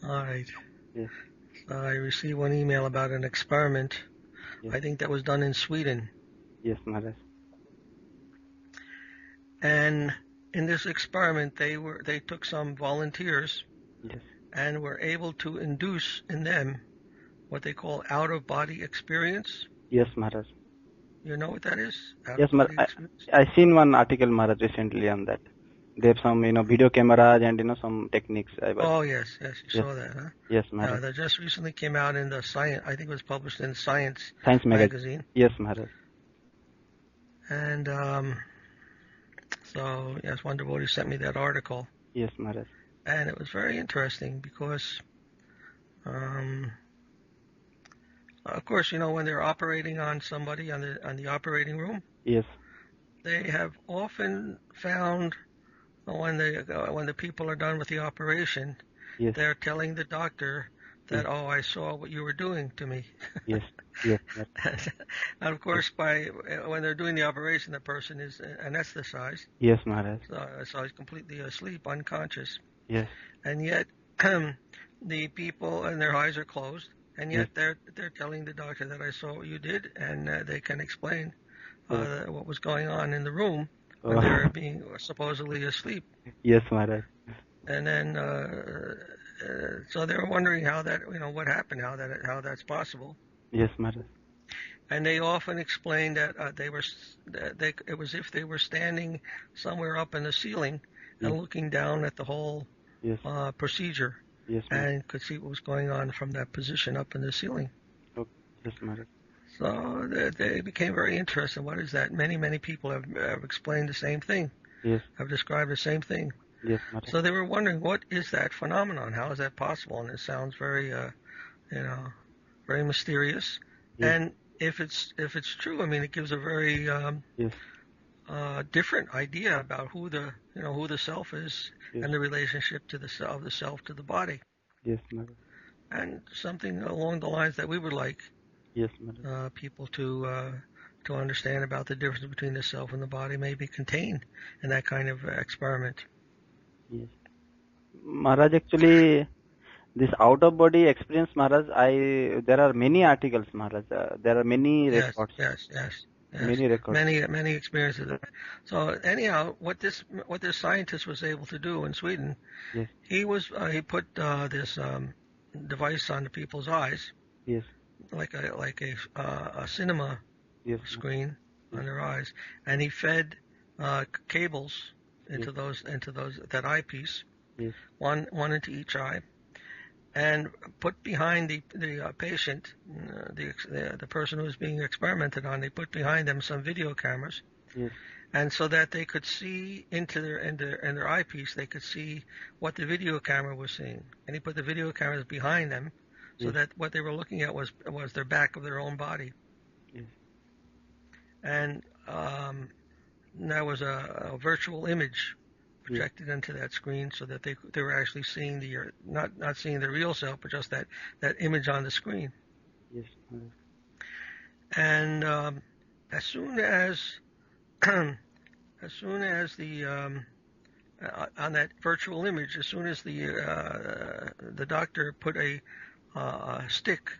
All right. Yes. I received one email about an experiment. Yes. I think that was done in Sweden. Yes, Maharaj. And in this experiment, they took some volunteers Yes. and were able to induce in them what they call out-of-body experience. Yes, Maharaj. You know what that is? Yes, Maharaj. Out-of-body experience? I seen one article, Maharaj, recently on that. They have some, video cameras and, some techniques. Oh, yes, you Yes. saw that, huh? Yes, Maharaj. That just recently came out in the Science, I think it was published in Science Science magazine. Yes, Maharaj. And so, yes, one devotee sent me that article. Yes, Maharaj. And it was very interesting because, of course, when they're operating on somebody on the operating room, Yes. they have often found when the people are done with the operation, Yes. they're telling the doctor that, Yes. oh, I saw what you were doing to me. Yes. Yes. And of course, when they're doing the operation, the person is anesthetized. Yes, Maharaj. So he's completely asleep, unconscious. Yes. And yet, the people and their eyes are closed, and yet they're telling the doctor that I saw what you did, and they can explain what was going on in the room when they're being supposedly asleep. Yes, Maharaj. And then, so they were wondering how that, what happened, how that's possible. Yes, Maharaj. And they often explained that it was if they were standing somewhere up in the ceiling and looking down at the whole procedure, and could see what was going on from that position up in the ceiling. Oh, yes, Maharaj. So they became very interested. What is that? Many people have explained the same thing. Yes. Have described the same thing. Yes, Maharaj. So they were wondering, what is that phenomenon? How is that possible? And it sounds very, very mysterious. Yes. And if it's true, I mean, it gives a very different idea about who the self is and the relationship to the self to the body. Yes, Maharaj. And something along the lines that we would like people to understand about the difference between the self and the body may be contained in that kind of experiment. Yes. Maharaj, actually, this out-of-body experience, Maharaj, there are many articles, Maharaj. There are many records. Yes. Many records. Many experiences. So anyhow, what this scientist was able to do in Sweden, he put this device on the people's eyes, like a cinema screen on their eyes, and he fed cables into that eyepiece, one into each eye, and put behind the patient, the person who was being experimented on, they put behind them some video cameras, and so that they could see into their eyepiece, they could see what the video camera was seeing, and he put the video cameras behind them, so that what they were looking at was their back of their own body, and there was a virtual image projected into that screen, so that they were actually seeing not seeing the real self, but just that image on the screen. Yes. And as soon as the on that virtual image, as soon as the doctor put a stick,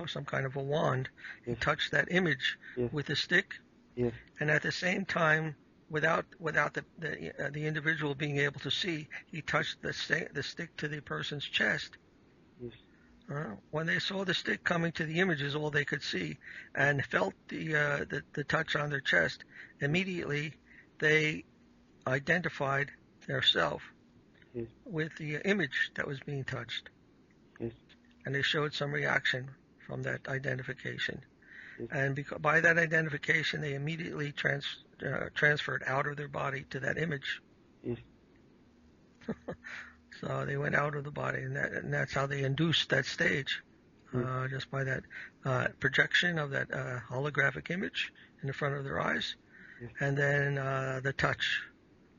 some kind of a wand, he touched that image with a stick, and at the same time, without the individual being able to see, he touched the stick to the person's chest. When they saw the stick coming to the images, all they could see, and felt the touch on their chest, immediately they identified their self with the image that was being touched, and they showed some reaction from that identification. And by that identification, they immediately transferred out of their body to that image. So they went out of the body, and that's how they induced that stage, just by that projection of that holographic image in the front of their eyes, and then the touch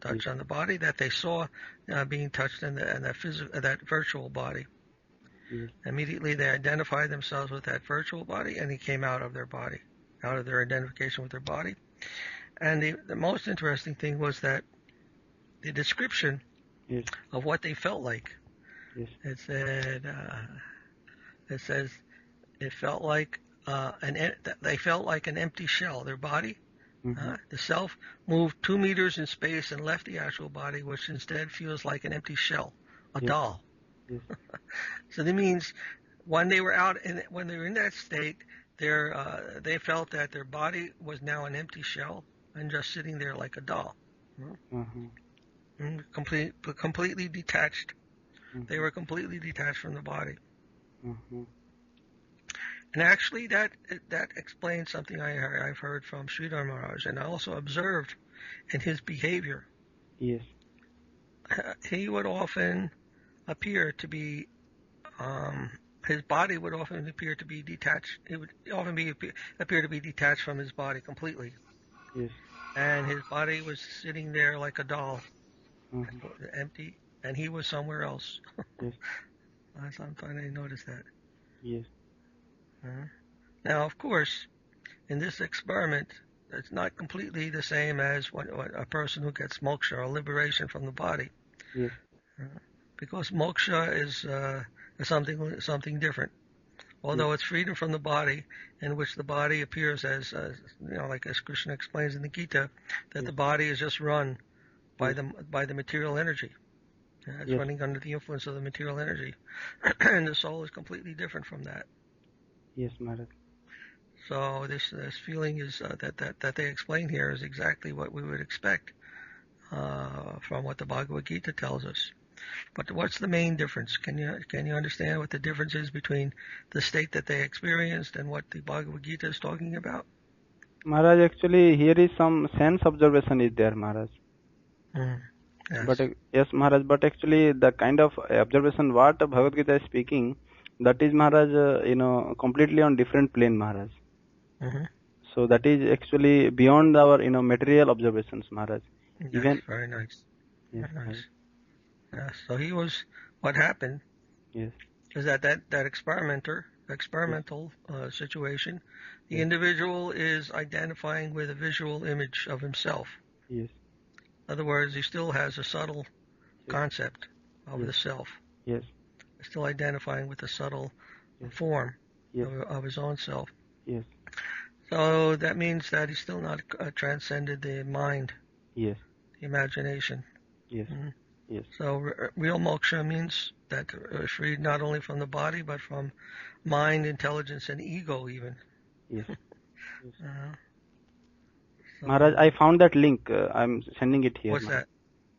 on the body that they saw being touched in that virtual body. Immediately they identified themselves with that virtual body, and he came out of their body, out of their identification with their body. And the most interesting thing was that the description of what they felt like Yes. It said, it says it felt like they felt like an empty shell. Their body, the self, moved 2 meters in space and left the actual body, which instead feels like an empty shell, a doll. Yes. So that means when they were when they were in that state, they felt that their body was now an empty shell and just sitting there like a doll, completely detached. They were completely detached from the body. And actually, that explains something I've heard from Sridhar Maharaj, and I also observed in his behavior. Yes. He would often appear to be, his body would often appear to be detached. It would often appear to be detached from his body completely. Yes. And his body was sitting there like a doll, empty, and he was somewhere else. Yes. Sometimes I noticed that. Yes. Now, of course, in this experiment, it's not completely the same as what a person who gets moksha or liberation from the body. Yes. Because moksha is something different. Although it's freedom from the body, in which the body appears as, like as Krishna explains in the Gita, that the body is just run by the material energy. It's running under the influence of the material energy, and the soul is completely different from that. Yes, Maharaj. So this feeling is that they explain here is exactly what we would expect from what the Bhagavad Gita tells us. But what's the main difference? Can you understand what the difference is between the state that they experienced and what the Bhagavad Gita is talking about? Maharaj, actually, here is some sense observation is there, Maharaj. Yes. But yes, Maharaj. But actually, the kind of observation what Bhagavad Gita is speaking, that is, Maharaj, completely on different plane, Maharaj. So that is actually beyond our, material observations, Maharaj. Yes, very nice. Yes, very nice. Yes. So what happened yes, is that experimental situation, the individual is identifying with a visual image of himself. Yes. In other words, he still has a subtle concept of the self. Yes. He's still identifying with the subtle form of his own self. Yes. So that means that he's still not transcended the mind, yes, the imagination. Yes. Yes. So real moksha means that freed not only from the body, but from mind, intelligence, and ego even. Yes. So, Maharaj, I found that link. I'm sending it here. What's Maharaj.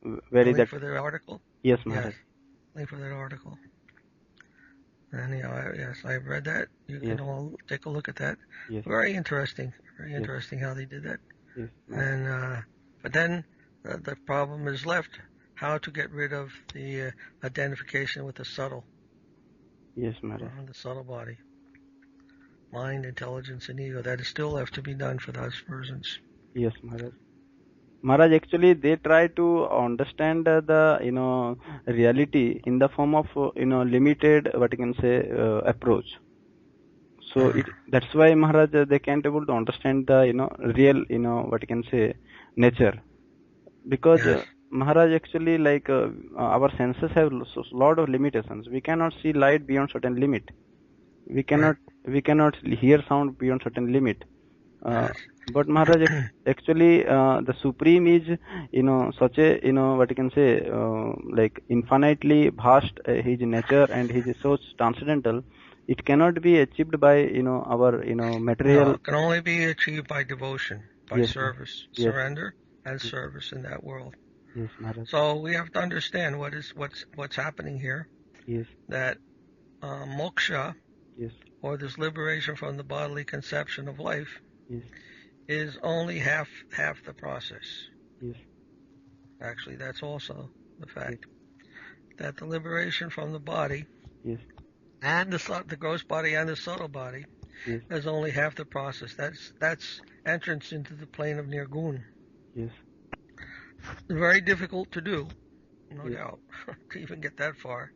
that? Where is link that? for the article? Yes, Maharaj. Yes. Link for that article. And I've read that. You can all take a look at that. Yes. Very interesting. Very interesting how they did that. Yes. And but then the problem is left: how to get rid of the identification with the subtle. Yes, Maharaj. The subtle body, mind, intelligence, and ego. That is still left to be done for those persons. Yes, Maharaj. Maharaj, actually, they try to understand the reality in the form of limited, what you can say, approach. So that's why, Maharaj, they can't able to understand the real what you can say, nature, because Maharaj, actually, like our senses have lot of limitations. We cannot see light beyond certain limit. We cannot hear sound beyond certain limit. But Maharaj, actually, the Supreme is, such a, what you can say, like infinitely vast, his nature, and he is so transcendental. It cannot be achieved by, our, material. No, it can only be achieved by devotion, by service, surrender, and service in that world. Yes, Maharaj. So we have to understand what's happening here. Yes. That moksha, yes, or this liberation from the bodily conception of life, yes, is only half the process. Yes. Actually, that's also the fact that the liberation from the body, and the gross body and the subtle body, is only half the process. That's entrance into the plane of nirgun. Yes. Very difficult to do, no doubt, to even get that far.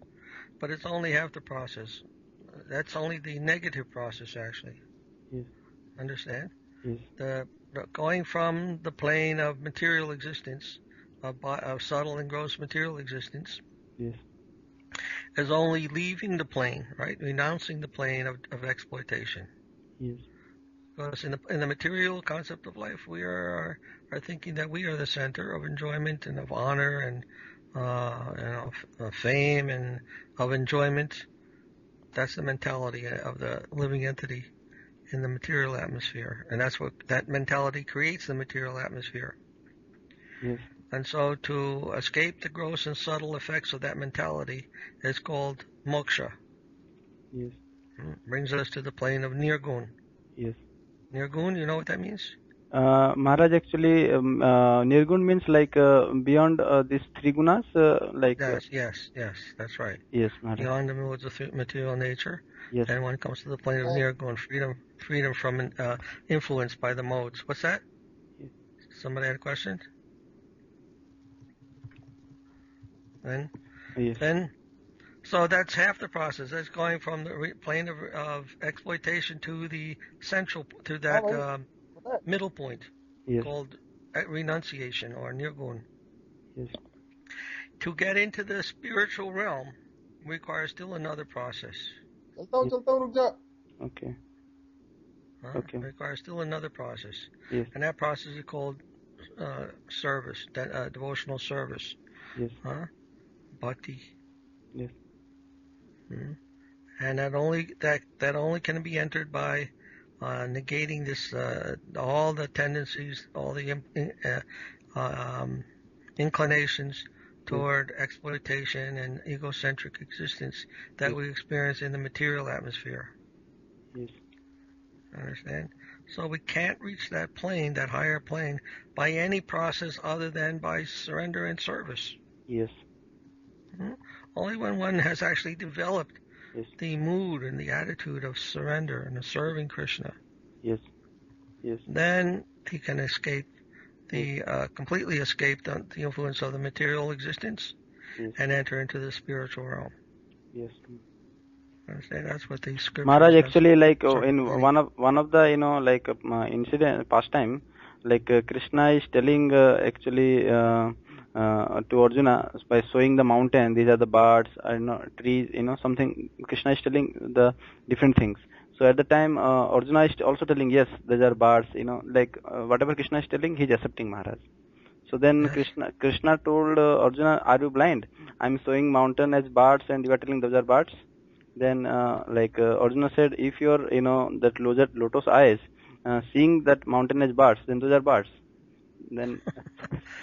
But it's only half the process. That's only the negative process, actually. Yes. Understand? Yes. The going from the plane of material existence, of subtle and gross material existence, yes, is only leaving the plane, right? Renouncing the plane of exploitation. Yes. Because in the material concept of life, we are thinking that we are the center of enjoyment and of honor and of fame and of enjoyment. That's the mentality of the living entity in the material atmosphere, and that's what that mentality creates, the material atmosphere. Yes. And so to escape the gross and subtle effects of that mentality is called moksha. Yes. Brings us to the plane of nirgun. Yes. Nirgun, you know what that means? Maharaj, actually, Nirgun means like beyond these three gunas, like. Yes, that's right. Yes, Maharaj. Beyond the modes of material nature, Yes. and when it comes to the plane of nirgun, freedom from influence by the modes. What's that? Yes. Somebody had a question? Yes. Then, so that's half the process. That's going from the plane of exploitation to the central, to that middle point, Yes. called renunciation or nirgun. Yes. To get into the spiritual realm requires still another process. Okay. Okay. Requires still another process. Yes. And that process is called service, devotional service. Yes. Bhakti. Yes. And that only can be entered by negating this all the tendencies, all the inclinations toward exploitation and egocentric existence that we experience in the material atmosphere. Yes. Understand? So we can't reach that plane, that higher plane, by any process other than by surrender and service. Yes. Only when one has actually developed the mood and the attitude of surrender and of serving Krishna, then he can escape completely escape the influence of the material existence and enter into the spiritual realm. Yes. Understand? That's what the scripture Maharaj, says. actually, like in one of the like incident past time, like Krishna is telling actually to Arjuna by showing the mountain. These are the birds, trees, something. Krishna is telling the different things. So at the time, Arjuna is also telling, yes, these are birds. Like whatever Krishna is telling, he is accepting, Maharaj. So then Krishna told Arjuna, "Are you blind? I'm showing mountain as birds, and you are telling those are birds." Then Arjuna said, if your that lotus eyes seeing that mountain as birds, then those are birds. Then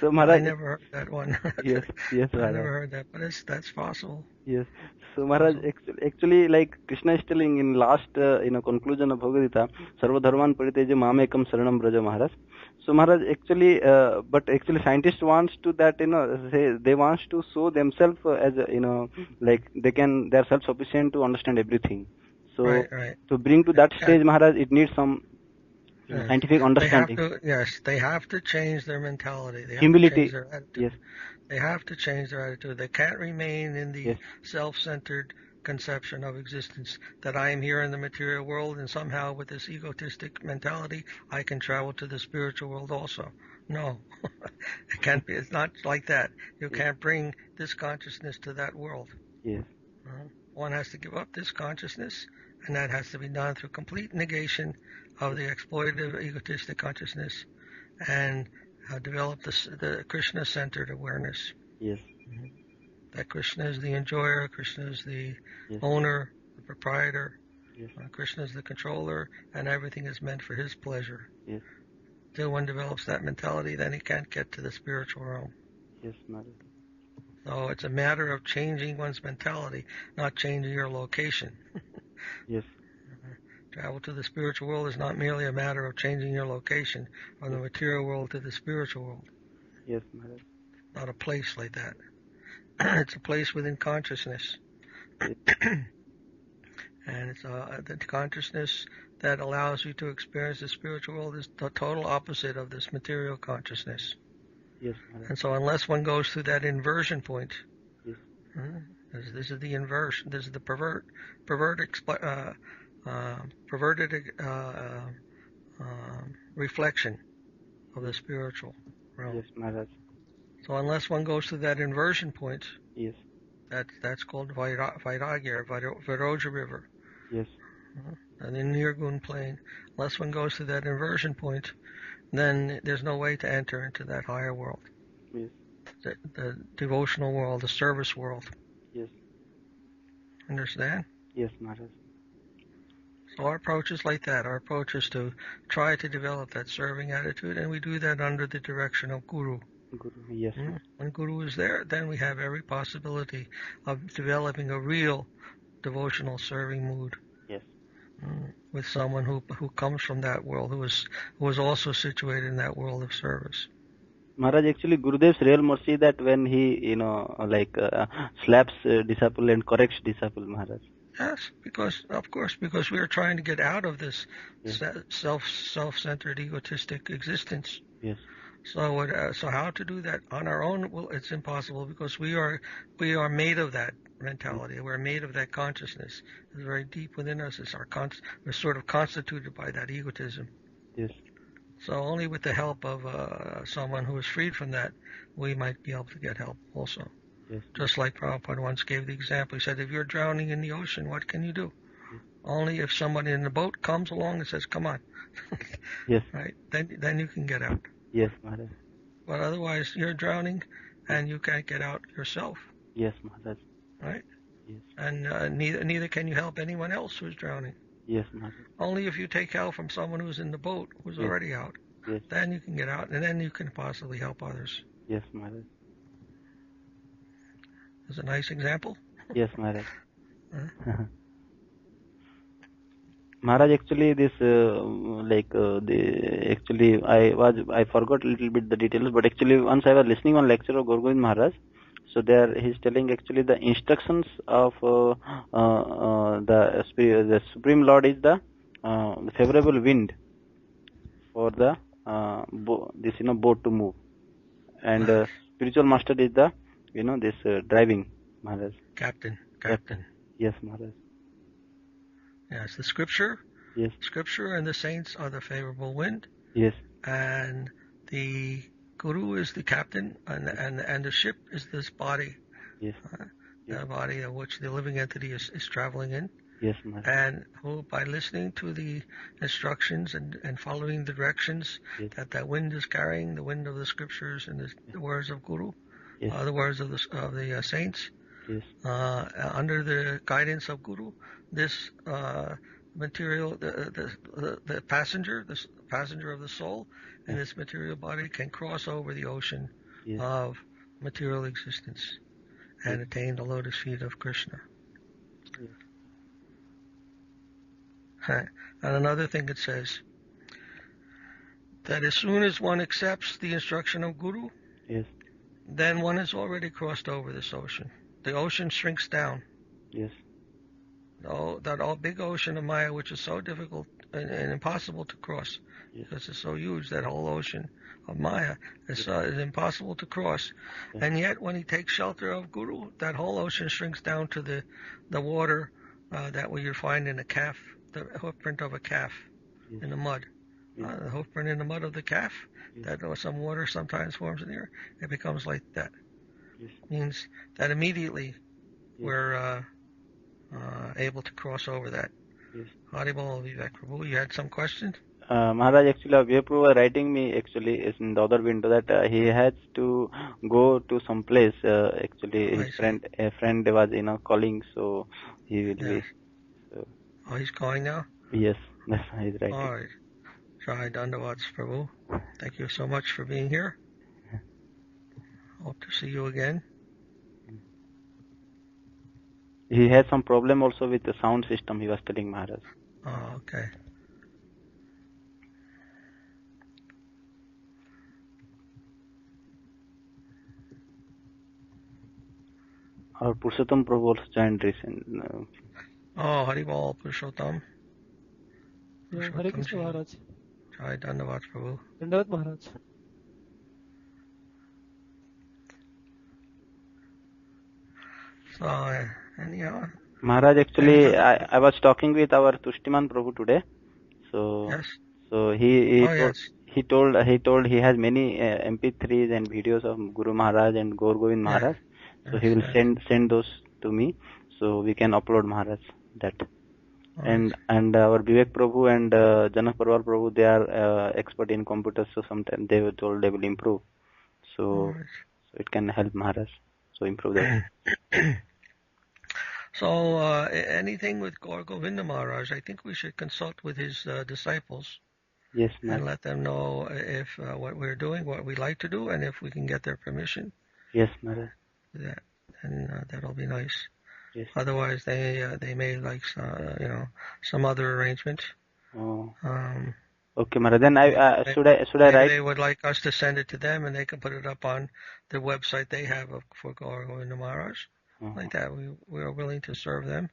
so Maharaj, I never heard that one. yes, Maharaj. I never heard that, but that's possible. Yes. So Maharaj, actually, like Krishna is telling in last conclusion of Bhagavad Gita, Sarva Dharman Pariteja Mamekam Saranam Braja, Maharaj. So Maharaj, actually, but actually scientists wants to that say they wants to show themselves as like they are self-sufficient to understand everything. So to bring to that stage, Maharaj, it needs some scientific understanding. They have to change their mentality. They have Humility. To change their attitude. Yes. They have to change their attitude. They can't remain in the self-centered conception of existence that I am here in the material world and somehow with this egotistic mentality I can travel to the spiritual world also. No, it can't be. It's not like that. You can't bring this consciousness to that world. Yes. One has to give up this consciousness, and that has to be done through complete negation of the exploitative egotistic consciousness and develop the Krishna-centered awareness. Yes. That Krishna is the enjoyer, Krishna is the owner, the proprietor, Krishna is the controller, and everything is meant for his pleasure. Yes. Till one develops that mentality, then he can't get to the spiritual realm. Yes, Maharaj. So it's a matter of changing one's mentality, not changing your location. Yes. Travel to the spiritual world is not merely a matter of changing your location from the material world to the spiritual world. Yes, Maharaj. Not a place like that. It's a place within consciousness. And it's the consciousness that allows you to experience the spiritual world is the total opposite of this material consciousness. Yes, Maharaj. And so unless one goes through that inversion point, this is the inversion, this is the perverted reflection of the spiritual realm. Yes, Maharaj. So unless one goes through that inversion point, That's called Vairagya, or Viroja River. Yes. And in Nirgun Plain, unless one goes to that inversion point, then there's no way to enter into that higher world. Yes. The devotional world, the service world. Yes. Understand? Yes, Maharaj. So our approach is like that. Our approach is to try to develop that serving attitude, and we do that under the direction of Guru. Yes. When Guru is there, then we have every possibility of developing a real devotional serving mood. Yes. With someone who comes from that world, who is also situated in that world of service. Maharaj, actually, Gurudev's real mercy that when he, slaps disciple and corrects disciple, Maharaj. Yes, because we are trying to get out of this self-centered, egotistic existence. Yes. So how to do that on our own? Well, it's impossible because we are made of that mentality. We're made of that consciousness. It's very deep within us. We're sort of constituted by that egotism. Yes. So only with the help of someone who is freed from that, we might be able to get help also. Yes. Just like Prabhupada once gave the example. He said, if you're drowning in the ocean, what can you do? Yes. Only if somebody in the boat comes along and says, come on. Yes. Right? Then you can get out. Yes, Maharaj. But otherwise, you're drowning and you can't get out yourself. Yes, Maharaj. Right? Yes. And neither can you help anyone else who's drowning. Yes, Maharaj. Only if you take help from someone who's in the boat, who's already out. Yes. Then you can get out, and then you can possibly help others. Yes, Maharaj. Is a nice example? Yes, Maharaj. Maharaj, actually, this I forgot a little bit the details, but actually once I was listening one lecture of Gosvami Maharaj, so there he's telling actually the instructions of the Supreme Lord is the favorable wind for the boat to move, and spiritual master is the driving, Maharaj. Captain. Yes, Maharaj. Yes, the scripture. Yes. Scripture and the saints are the favorable wind. Yes. And the Guru is the captain, and the ship is this body. Yes. The body of which the living entity is traveling in. Yes, Maharaj. And who, by listening to the instructions and following the directions that wind is carrying, the wind of the scriptures and the words of Guru, the words of the saints, under the guidance of Guru, this material, the passenger of the soul in this material body can cross over the ocean of material existence and attain the lotus feet of Krishna. And another thing it says, that as soon as one accepts the instruction of Guru, then one has already crossed over this ocean. The ocean shrinks down. Yes. That big ocean of Maya, which is so difficult and impossible to cross, because it's so huge, that whole ocean of Maya is impossible to cross. And yet, when he takes shelter of Guru, that whole ocean shrinks down to the water that you find in a calf, the hoofprint of a calf in the mud. The hoofprint in the mud of the calf, that some water sometimes forms in there, it becomes like that. Means that immediately we're able to cross over that. Haribol Vivek Prabhu, you had some questions? Maharaj, actually, Vivek Prabhu was writing me actually is in the other window that he has to go to some place. Actually, his friend was calling, so he will be. So. Oh, he's calling now? Yes, that's why he's writing. All right. Jai Dandavats Prabhu. Thank you so much for being here. Hope to see you again. He has some problem also with the sound system, he was telling Maharaj. Oh, okay. Our Purushottam Prabhu also joined recently. Oh, Haribol Purushottam. Hare Krishna Maharaj. Jai Dandavats Prabhu. Dandavat Maharaj. So, anyhow. Maharaj, actually, I was talking with our Tushtiman Prabhu today. So, so he told he has many MP3s and videos of Guru Maharaj and Gaur Govind Maharaj. So he will send those to me, so we can upload Maharaj that. And our Vivek Prabhu and Janak Prabhu, they are expert in computers, so sometimes they were told they will improve. So it can help Maharaj, so improve that. So anything with Gaur Govinda Maharaj, I think we should consult with his disciples. Yes, and let them know if what we're doing, what we like to do, and if we can get their permission. Yes, Maharaj. That, and that'll be nice. Yes. Otherwise, they may like some other arrangement. Oh. Okay, Maharaj. Then should I write? They would like us to send it to them, and they can put it up on the website they have for Gaur Govinda Maharaj. Like that, we are willing to serve them.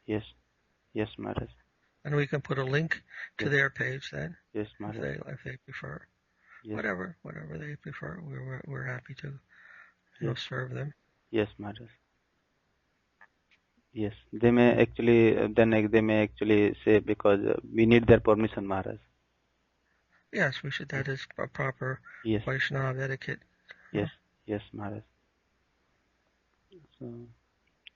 Yes. Yes, Maharaj. And we can put a link to their page then. Yes, Maharaj. If they prefer. Yes. Whatever they prefer, we're happy to serve them. Yes, Maharaj. Yes, they may actually say, because we need their permission, Maharaj. Yes, we should. That is a proper Vaishnava etiquette. Yes, yes, Maharaj. So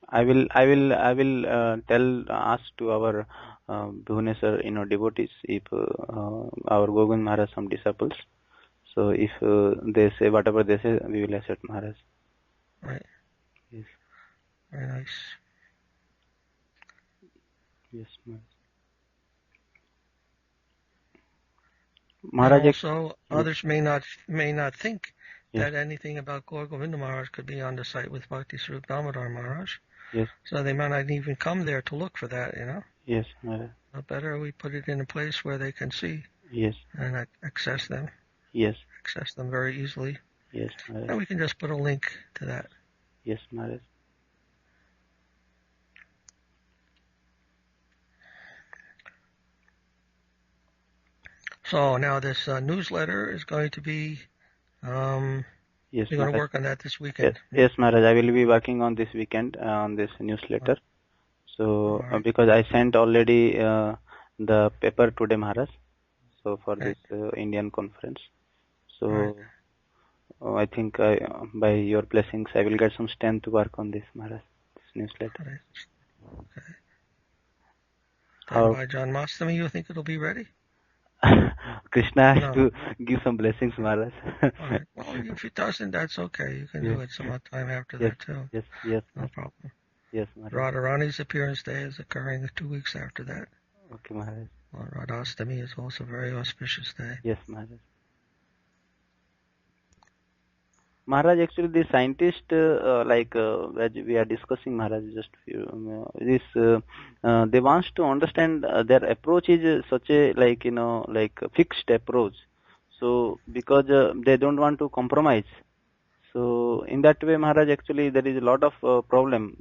I will ask to our Bhubaneswar, devotees, if our Govind Maharaj, some disciples. So if they say whatever they say, we will accept, Maharaj. Right. Yes. Very nice. Yes, Maharaj. And also, others may not think that anything about Gaur Govinda Maharaj could be on the site with Bhakti Svarupa Damodara Maharaj. Yes. So they might not even come there to look for that, Yes, Maharaj. Better we put it in a place where they can see. Yes. And access them. Yes. Access them very easily. Yes, Maharaj. And we can just put a link to that. Yes, Maharaj. So now this newsletter is going to be, yes, you're going to work on that this weekend. Yes, Maharaj, I will be working on this weekend on this newsletter. So because I sent already the paper today, Maharaj, so for this Indian conference. So I think by your blessings, I will get some strength to work on this, Maharaj, this newsletter. Okay. Then by Janmashtami, you think it'll be ready? Krishna has to give some blessings, Maharaj. Right. Well, if it doesn't, that's okay. You can do it some time after that too. Yes. No problem. Yes, Maharaj. Radharani's appearance day is occurring 2 weeks after that. Okay, Maharaj. Well, Radhastami is also a very auspicious day. Yes, Maharaj. Maharaj, actually, the scientist, as we are discussing, Maharaj, just they wants to understand their approach is such a fixed approach. So because they don't want to compromise. So in that way, Maharaj, actually, there is a lot of problem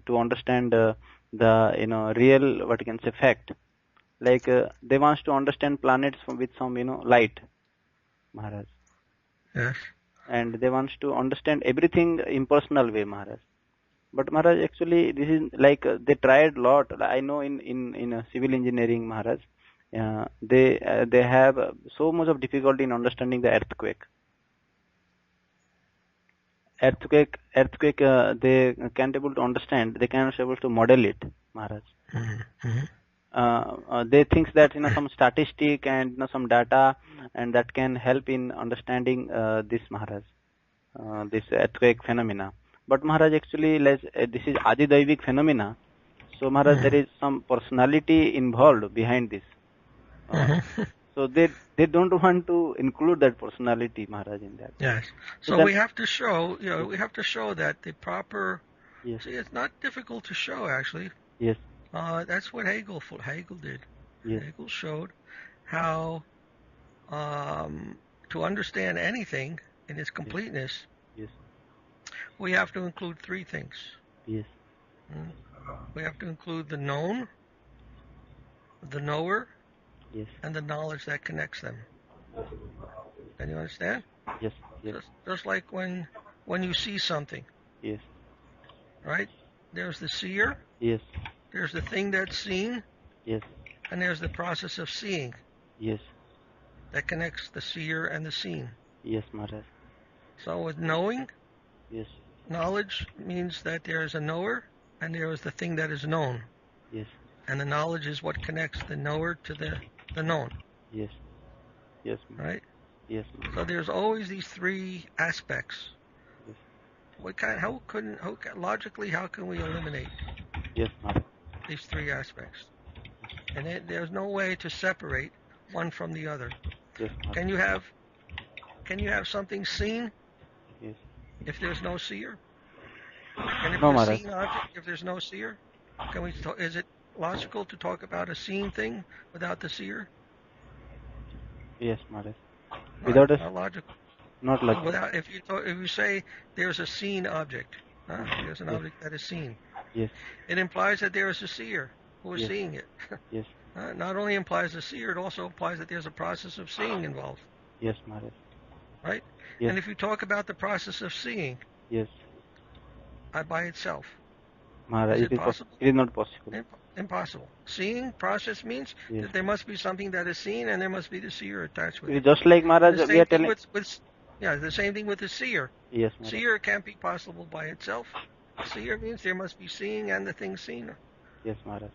to understand the real, what you can say, fact. Like they wants to understand planets with some light, Maharaj. Yes. And they wants to understand everything impersonal way, Maharaj. But Maharaj, actually, this is like they tried a lot. I know in civil engineering, Maharaj, they have so much of difficulty in understanding the earthquake. They can't able to understand. They can't able to model it, Maharaj. Mm-hmm. They think that some statistic and some data, and that can help in understanding this, Maharaj, this earthquake phenomena. But Maharaj, actually, this is Adidaivik phenomena. So Maharaj, there is some personality involved behind this. So they don't want to include that personality, Maharaj, in that. Yes. So we have to show, we have to show that the proper. Yes. See, it's not difficult to show, actually. Yes. That's what Hegel did. Yes. Hegel showed how to understand anything in its completeness. Yes. We have to include 3 things. Yes. We have to include the known, the knower, yes, and the knowledge that connects them. Can you understand? Yes. Yes. Just like when you see something. Yes. Right? There's the seer. Yes. There's the thing that's seen. Yes. And there's the process of seeing. Yes. That connects the seer and the seen. Yes, Maharaj. So with knowing, yes, knowledge means that there is a knower and there is the thing that is known. Yes. And the knowledge is what connects the knower to the known. Yes. Yes. Right? Yes. So there's always these three aspects. Yes. Logically, how can we eliminate Yes, Maharaj. these three aspects? And there's no way to separate one from the other. Yes, Maharaj. Can you have something seen Yes. if there's no seer? Can it No, be a Maharaj. seen object if there's no seer? Is it logical to talk about a seen thing without the seer? Yes, Maharaj. Not logical. Not like If you say there's a seen object, there's an object that is seen. Yes. It implies that there is a seer who is Yes. seeing it. Yes. Not only implies a seer, it also implies that there's a process of seeing involved. Yes, Maharaj. Right? Yes. And if you talk about the process of seeing Yes. by itself, Maharaj, is it possible? It is not possible. Impossible. Seeing process means Yes. that there must be something that is seen and there must be the seer attached with It it. is just like Maharaj, The we are same thing telling. the same thing with the seer. Yes, Maharaj. Seer can't be possible by itself. Seer means there must be seeing and the thing seen. Yes, Maharaj.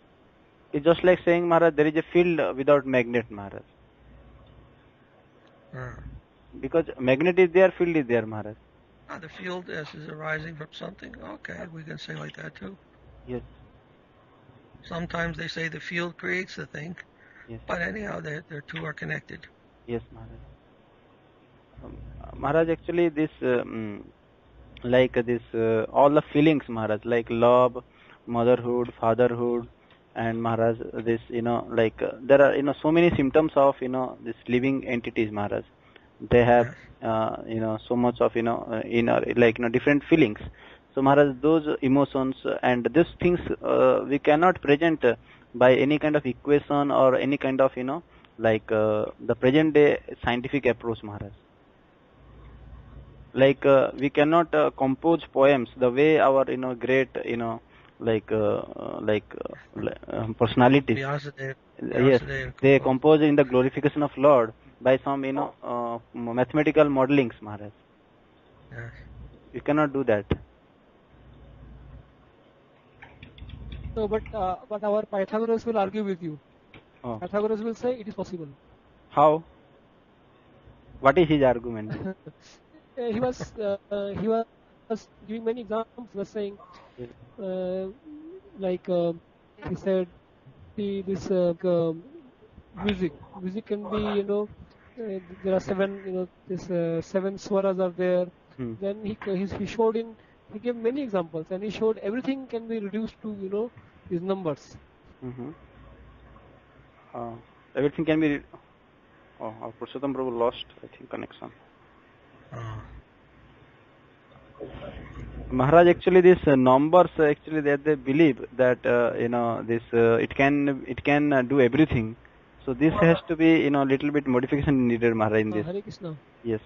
It's just like saying, Maharaj, there is a field without magnet, Maharaj. Because magnet is there, field is there, Maharaj. The field is arising from something. Okay, we can say like that too. Yes. Sometimes they say the field creates the thing, Yes. but anyhow, their two are connected. Yes, Maharaj. Maharaj, actually, this, all the feelings, Maharaj, like love, motherhood, fatherhood, and Maharaj, this, there are, so many symptoms of, this living entities, Maharaj. They have, so much of, different feelings. So, Maharaj, those emotions and these things, we cannot present by any kind of equation or any kind of, the present day scientific approach, Maharaj. We cannot compose poems the way our, great, personalities. Yes, they compose in the glorification of Lord by some, mathematical modelings, Maharaj. Yes. You cannot do that. No, but our Pythagoras will argue with you. Oh. Pythagoras will say it is possible. How? What is his argument? He was giving many examples. He was saying, he said, this music can be, there are seven, seven swaras are there. Then he showed he gave many examples, and he showed everything can be reduced to, these numbers. Everything can be. Our Purushottam Prabhu lost, I think, connection. Maharaj, actually, these numbers, actually, they believe that it can do everything. So this has to be, little bit modification needed, Maharaj, in this. Hare Krishna. Yes.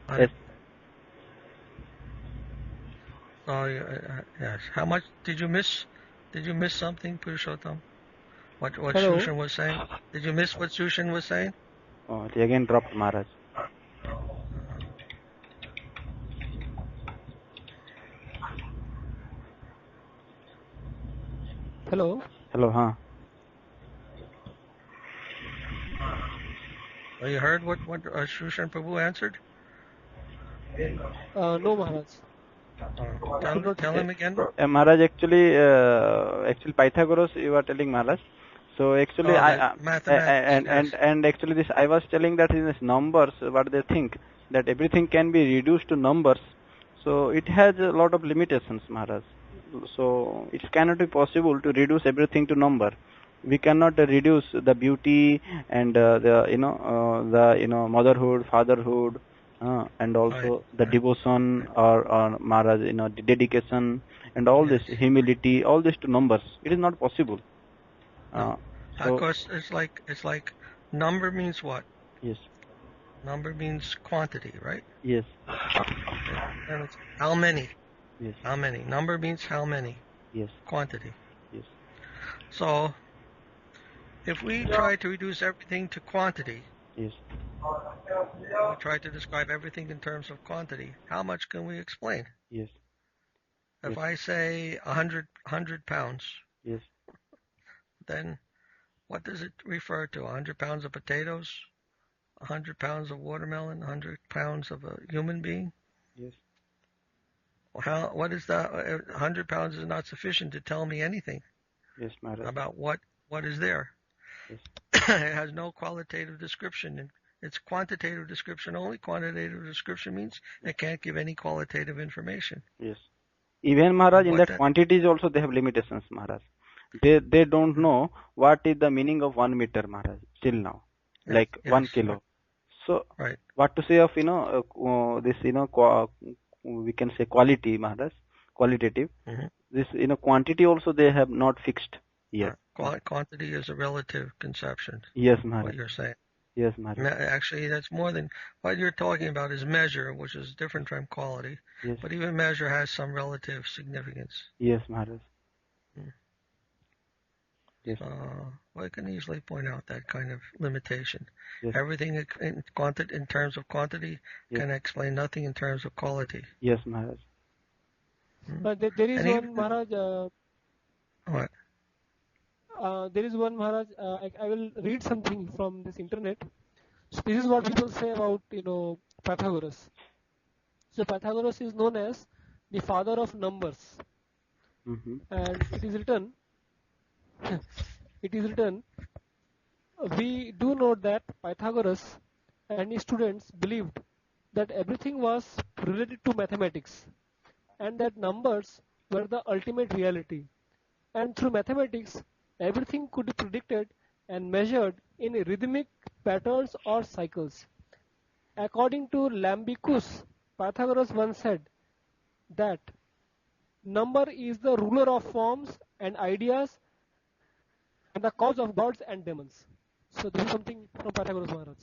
Yes. Yes. How much did you miss? Did you miss something, Purushottam? What Shushan was saying? Did you miss what Shushan was saying? Oh, it again dropped, Maharaj. Hello. Hello, huh? You heard what Shushan Prabhu answered? No, Maharaj. Tell him again. Maharaj, actually, Pythagoras, you are telling, Maharaj. So actually, actually, this I was telling that in this numbers, what they think that everything can be reduced to numbers. So it has a lot of limitations, Maharaj. So it cannot be possible to reduce everything to number. We cannot reduce the beauty and the motherhood, fatherhood, and also the devotion or Maharaj, the dedication and all this humility, all this to numbers. It is not possible. Of course, it's like number means what? Yes. Number means quantity, right? Yes. And it's how many? Yes. How many? Number means how many? Yes. Quantity. Yes. So, if we try to reduce everything to quantity, yes, we try to describe everything in terms of quantity, how much can we explain? Yes. If I say 100 pounds, yes, then what does it refer to? 100 pounds of potatoes, 100 pounds of watermelon, 100 pounds of a human being? yes, What is that? 100 pounds is not sufficient to tell me anything yes, Maharaj. about what is there. Yes. It has no qualitative description. It's quantitative description only. Quantitative description means it can't give any qualitative information. Yes. Even Maharaj, in What that quantities also they have limitations, Maharaj. They don't know what is the meaning of 1 meter, Maharaj, till now. Like Yes. 1 kilo. So Right. what to say of this we can say quality, Maharaj, qualitative. This quantity also they have not fixed yet. Quantity is a relative conception. Yes, Maharaj. What you're saying. Yes, Maharaj. Actually, that's more than what you're talking about is measure, which is different from quality. Yes. But even measure has some relative significance. Yes, Maharaj. Yes. I can easily point out that kind of limitation. Yes. Everything in terms of quantity can explain nothing in terms of quality. Yes, Maharaj. But there is one Maharaj. What? There is one Maharaj. I will read something from this internet. So this is what people say about Pythagoras. So Pythagoras is known as the father of numbers, and it is written. We do know that Pythagoras and his students believed that everything was related to mathematics, and that numbers were the ultimate reality. And through mathematics, everything could be predicted and measured in rhythmic patterns or cycles. According to Lambicus, Pythagoras once said that number is the ruler of forms and ideas and the cause of gods and demons. So this is something from Pythagoras Maharaj.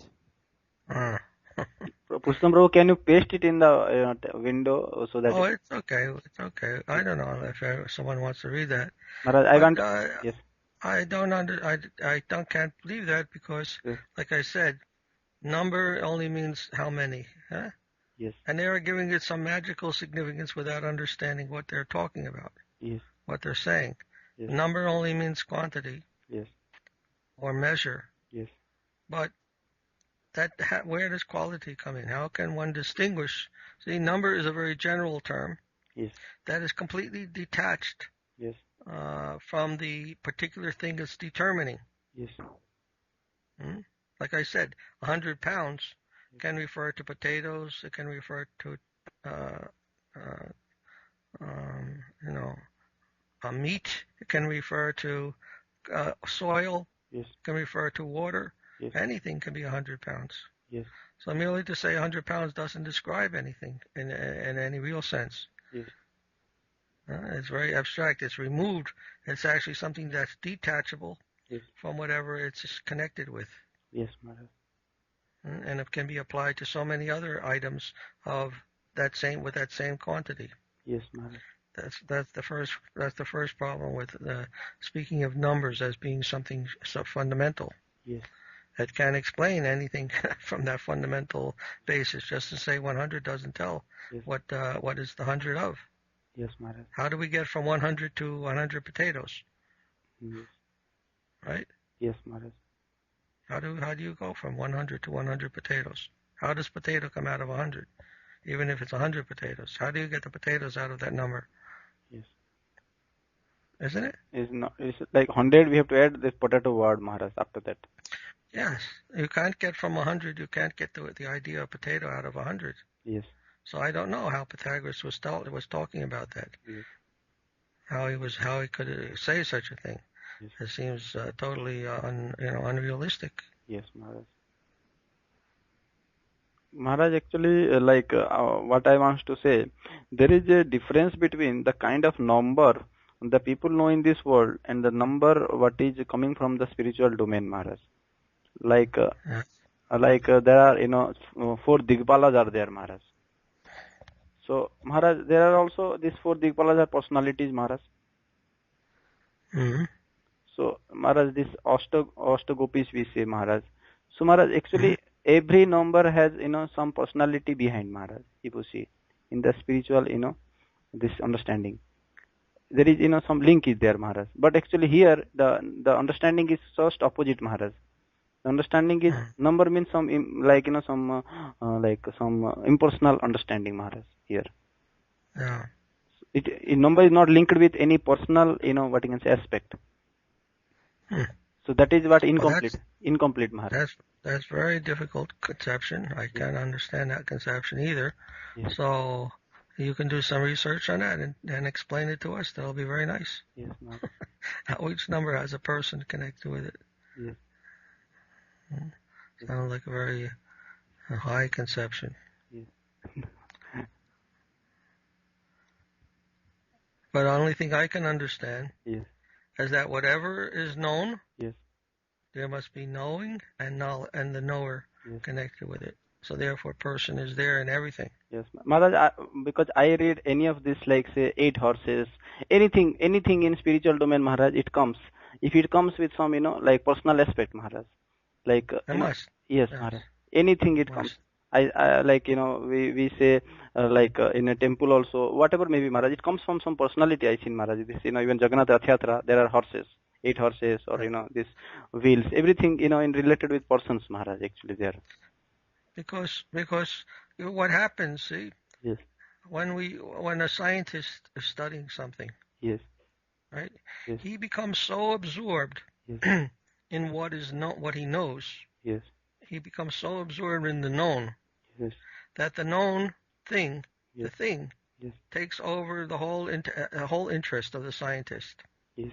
Pushkam Prabhu, can you paste it in the window so that? Oh, it's okay. It's okay. I don't know if someone wants to read that. Maharaj, yes. I can't believe that because, like I said, number only means how many, huh? Yes. And they are giving it some magical significance without understanding what they're talking about. Yes. What they're saying. Yes. Number only means quantity. Yes. Or measure. Yes. But where does quality come in? How can one distinguish? See, number is a very general term. Yes. That is completely detached. Yes. From the particular thing it's determining. Yes. Like I said, 100 pounds can refer to potatoes. It can refer to, meat. It can refer to soil. Yes. It can refer to water. Yes. Anything can be 100 pounds. Yes. So merely to say 100 pounds doesn't describe anything in any real sense. Yes. It's very abstract. It's removed. It's actually something that's detachable from whatever it's connected with. Yes, Maharaj. And it can be applied to so many other items with that same quantity. Yes, Maharaj. That's the first problem with speaking of numbers as being something so fundamental. Yes. It can't explain anything from that fundamental basis. Just to say 100 doesn't tell what is the 100 of. Yes, Maharaj. How do we get from 100 to 100 potatoes? Yes. Right? Yes, Maharaj. How do you go from 100 to 100 potatoes? How does potato come out of 100? Even if it's 100 potatoes, how do you get the potatoes out of that number? Yes. Isn't it? It's like 100. We have to add this potato word, Maharaj. After that. Yes, you can't get from 100. You can't get the idea of potato out of 100. Yes. So I don't know how Pythagoras was talking about that. Yes. How he could say such a thing. Yes. It seems totally unrealistic. Yes, Maharaj. Maharaj, actually, what I want to say, there is a difference between the kind of number the people know in this world and the number what is coming from the spiritual domain, Maharaj. There are 4 Digpalas are there, Maharaj. So, Maharaj, there are also these 4 Digpalas are personalities, Maharaj. Mm-hmm. So, Maharaj, this Ashtagopis we say, Maharaj. So, Maharaj, actually, every number has, some personality behind, Maharaj, if you see, in the spiritual, this understanding. there is some link is there, Maharaj. But actually here the understanding is just opposite, Maharaj. The understanding is number means some impersonal understanding, Maharaj. Here, Yeah. Number is not linked with any personal what you can say aspect. So that is what incomplete, Maharaj. That's very difficult conception. I can't understand that conception either. Yes. So you can do some research on that and explain it to us. That'll be very nice. Yes, Maharaj. How each number has a person connected with it. Yes. Sounds like a very high conception. Yes. But the only thing I can understand yes. is that whatever is known, yes. there must be knowing and the knower yes. connected with it. So therefore, person is there in everything. Yes, Maharaj. Because I read any of this, like say 8 horses, anything in spiritual domain, Maharaj, it comes. If it comes with some, like personal aspect, Maharaj, like It must. Yes, Maharaj. Anything it comes. I like we say in a temple also, whatever maybe, Maharaj, it comes from some personality. I seen, Maharaj. This even Jagannath Rath Yatra, there are horses, 8 horses, or this wheels, everything in related with persons, Maharaj. Actually, there. Because what happens, see? Yes. When a scientist is studying something. Yes. Right. Yes. He becomes so absorbed. Yes. in what he knows. Yes. He becomes so absorbed in the known. Yes. That the known thing, yes. the thing, yes. takes over the whole interest of the scientist. Yes.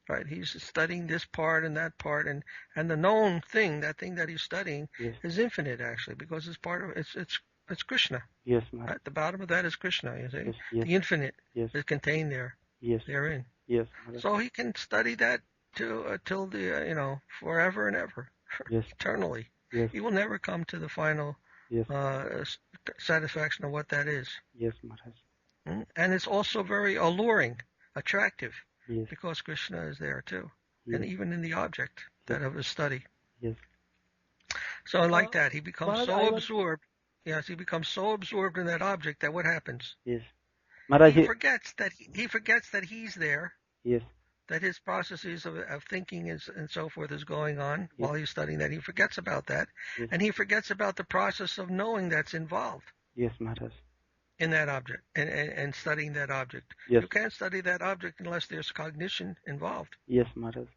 Right. He's studying this part and that part, and the known thing, that thing that he's studying, yes. is infinite actually, because it's part of it's Krishna. Yes, at the bottom of that is Krishna. You see, yes. Yes. The infinite yes. is contained there. Yes. Therein. Yes. So he can study that till the forever and ever, yes. eternally. Yes. He will never come to the final yes. Satisfaction of what that is. Yes, Maharaj. And it's also very alluring, attractive, yes. because Krishna is there too, yes. and even in the object yes. of his study. Yes. So like that, he becomes so absorbed. Yes, he becomes so absorbed in that object that what happens? Yes. Maharaj, he forgets that he's there. Yes. That his processes of thinking and so forth is going on yes. while he's studying that. He forgets about that. Yes. And he forgets about the process of knowing that's involved. Yes, Maharaj. In that object and studying that object. Yes. You can't study that object unless there's cognition involved. Yes, Maharaj.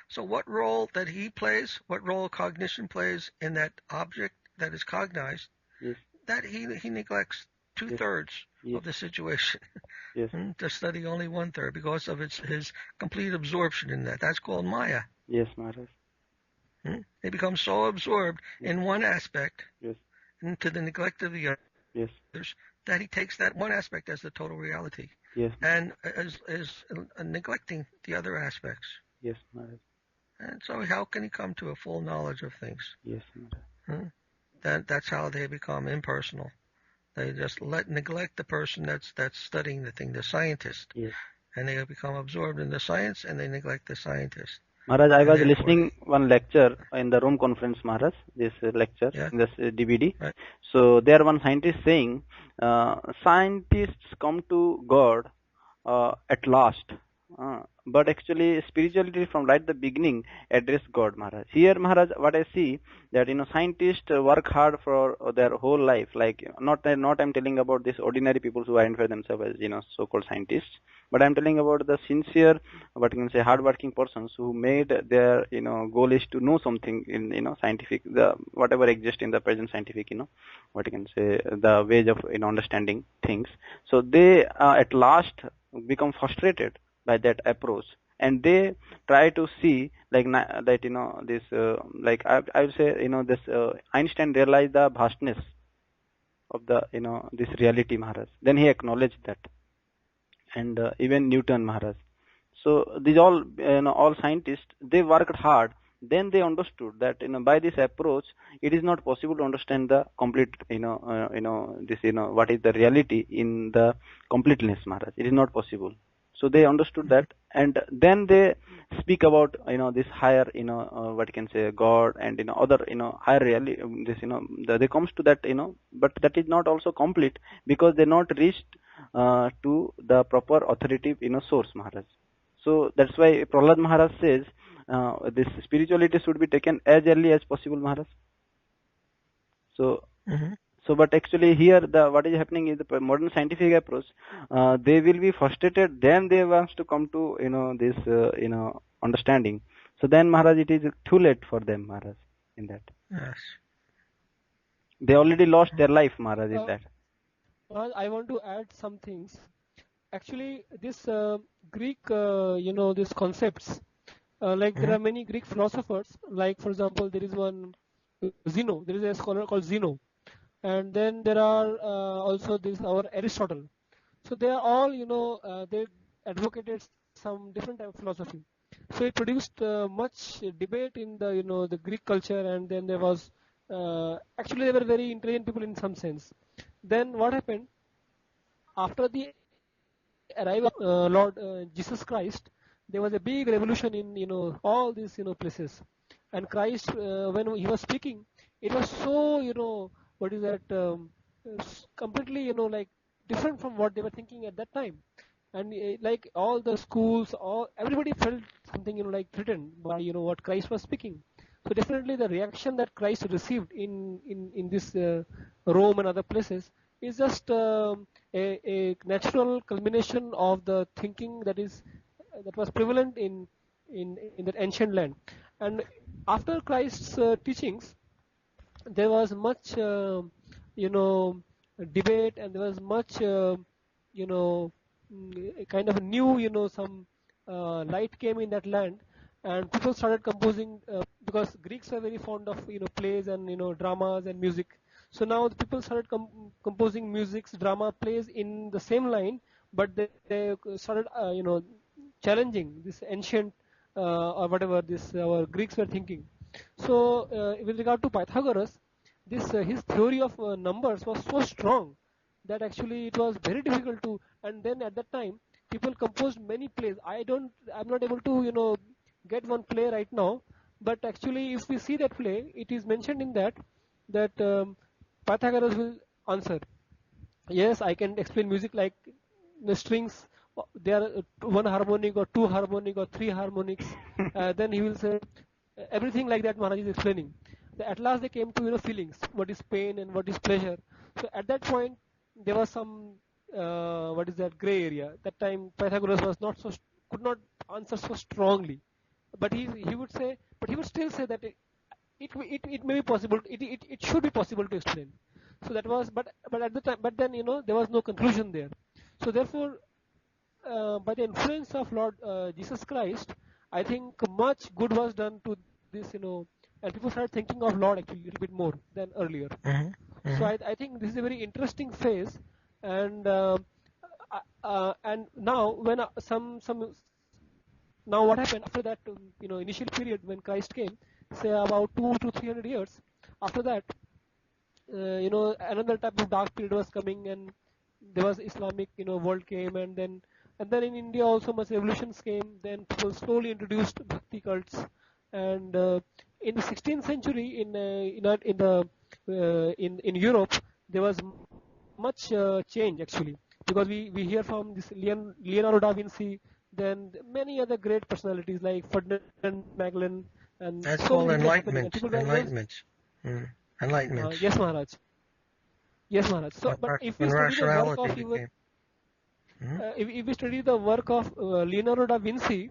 So what role that he plays, what role cognition plays in that object that is cognized, yes. that he neglects 2/3 yes. of the situation. Yes. To study only 1/3 because of his complete absorption in that. That's called Maya. Yes, Maharaj. He becomes so absorbed in one aspect, yes. and to the neglect of the yes. others, that he takes that one aspect as the total reality. Yes. And is neglecting the other aspects. Yes, Maharaj. And so how can he come to a full knowledge of things? Yes, Maharaj. That's how they become impersonal. They just neglect the person that's studying the thing, the scientist. Yes. And they become absorbed in the science, and they neglect the scientist. Maharaj, I was listening one lecture in the Rome conference, Maharaj, this lecture, yeah. this DVD. Right. So there one scientist saying, scientists come to God at last. But actually spirituality from right the beginning address God, Maharaj. Here, Maharaj, what I see that scientists work hard for their whole life. Like not I'm telling about this ordinary people who identify themselves as so-called scientists, but I'm telling about the sincere, what you can say, hard-working persons who made their goal is to know something in scientific, the whatever exists in the present scientific what you can say, the ways of understanding things. So they at last become frustrated by that approach, and they try to see like that this like I would say this Einstein realized the vastness of the this reality, Maharaj. Then he acknowledged that, and even Newton, Maharaj. So these all all scientists, they worked hard. Then they understood that by this approach it is not possible to understand the complete this what is the reality in the completeness, Maharaj. It is not possible. So they understood that, and then they speak about this higher what you can say, God, and other higher reality. This they comes to that but that is not also complete, because they not reached to the proper authoritative source, Maharaj. So that's why Prahlad Maharaj says this spirituality should be taken as early as possible, Maharaj. So so but actually here the what is happening is the modern scientific approach, they will be frustrated, then they wants to come to this understanding. So then, Maharaj, it is too late for them, Maharaj, in that. Yes. They already lost their life, Maharaj, in that. Well, I want to add some things. Actually, this Greek, these concepts, like there are many Greek philosophers, like for example, there is one Zeno, there is a scholar called Zeno, and then there are also this our Aristotle. So they are all, they advocated some different type of philosophy. So it produced much debate in the Greek culture, and then there was actually they were very intelligent people in some sense. Then what happened after the arrival of Lord Jesus Christ? There was a big revolution in all these places, and Christ when he was speaking, it was so what is that completely like different from what they were thinking at that time. And like all the schools, all everybody felt something like threatened by what Christ was speaking. So definitely the reaction that Christ received in this Rome and other places is just a natural culmination of the thinking that was prevalent in that ancient land. And after Christ's teachings, there was much debate, and there was much kind of new some light came in that land, and people started composing because Greeks were very fond of plays and dramas and music. So now the people started composing musics, drama, plays in the same line, but they started challenging this ancient or whatever this our Greeks were thinking. So with regard to Pythagoras, this his theory of numbers was so strong that actually it was very difficult to. And then at that time, people composed many plays. I'm not able to get one play right now, but actually if we see that play, it is mentioned in that Pythagoras will answer, yes, I can explain music like the strings. There are one harmonic or two harmonic or three harmonics. Then he will say everything like that. Maharaj is explaining. At last they came to feelings. What is pain and what is pleasure? So at that point there was some what is that gray area. That time Pythagoras was could not answer so strongly, but he would say, but he would still say that it may be possible. It should be possible to explain. So that was, but at the time, but then there was no conclusion there. So therefore, by the influence of Lord Jesus Christ, I think much good was done to this, and people started thinking of Lord actually a little bit more than earlier. So I think this is a very interesting phase, and now when now what happened after that initial period when Christ came, say about 200 to 300 years after that, another type of dark period was coming, and there was Islamic world came, and then in India also much revolutions came. Then people slowly introduced Bhakti cults, and in the 16th century in Europe there was much change actually, because we hear from this Leonardo da Vinci, then many other great personalities like Ferdinand Magellan, and that's so called many enlightenment. Enlightenment. Yes, Maharaj. Yes, Maharaj. So, but if we study the work of even, if we study the work of Leonardo da Vinci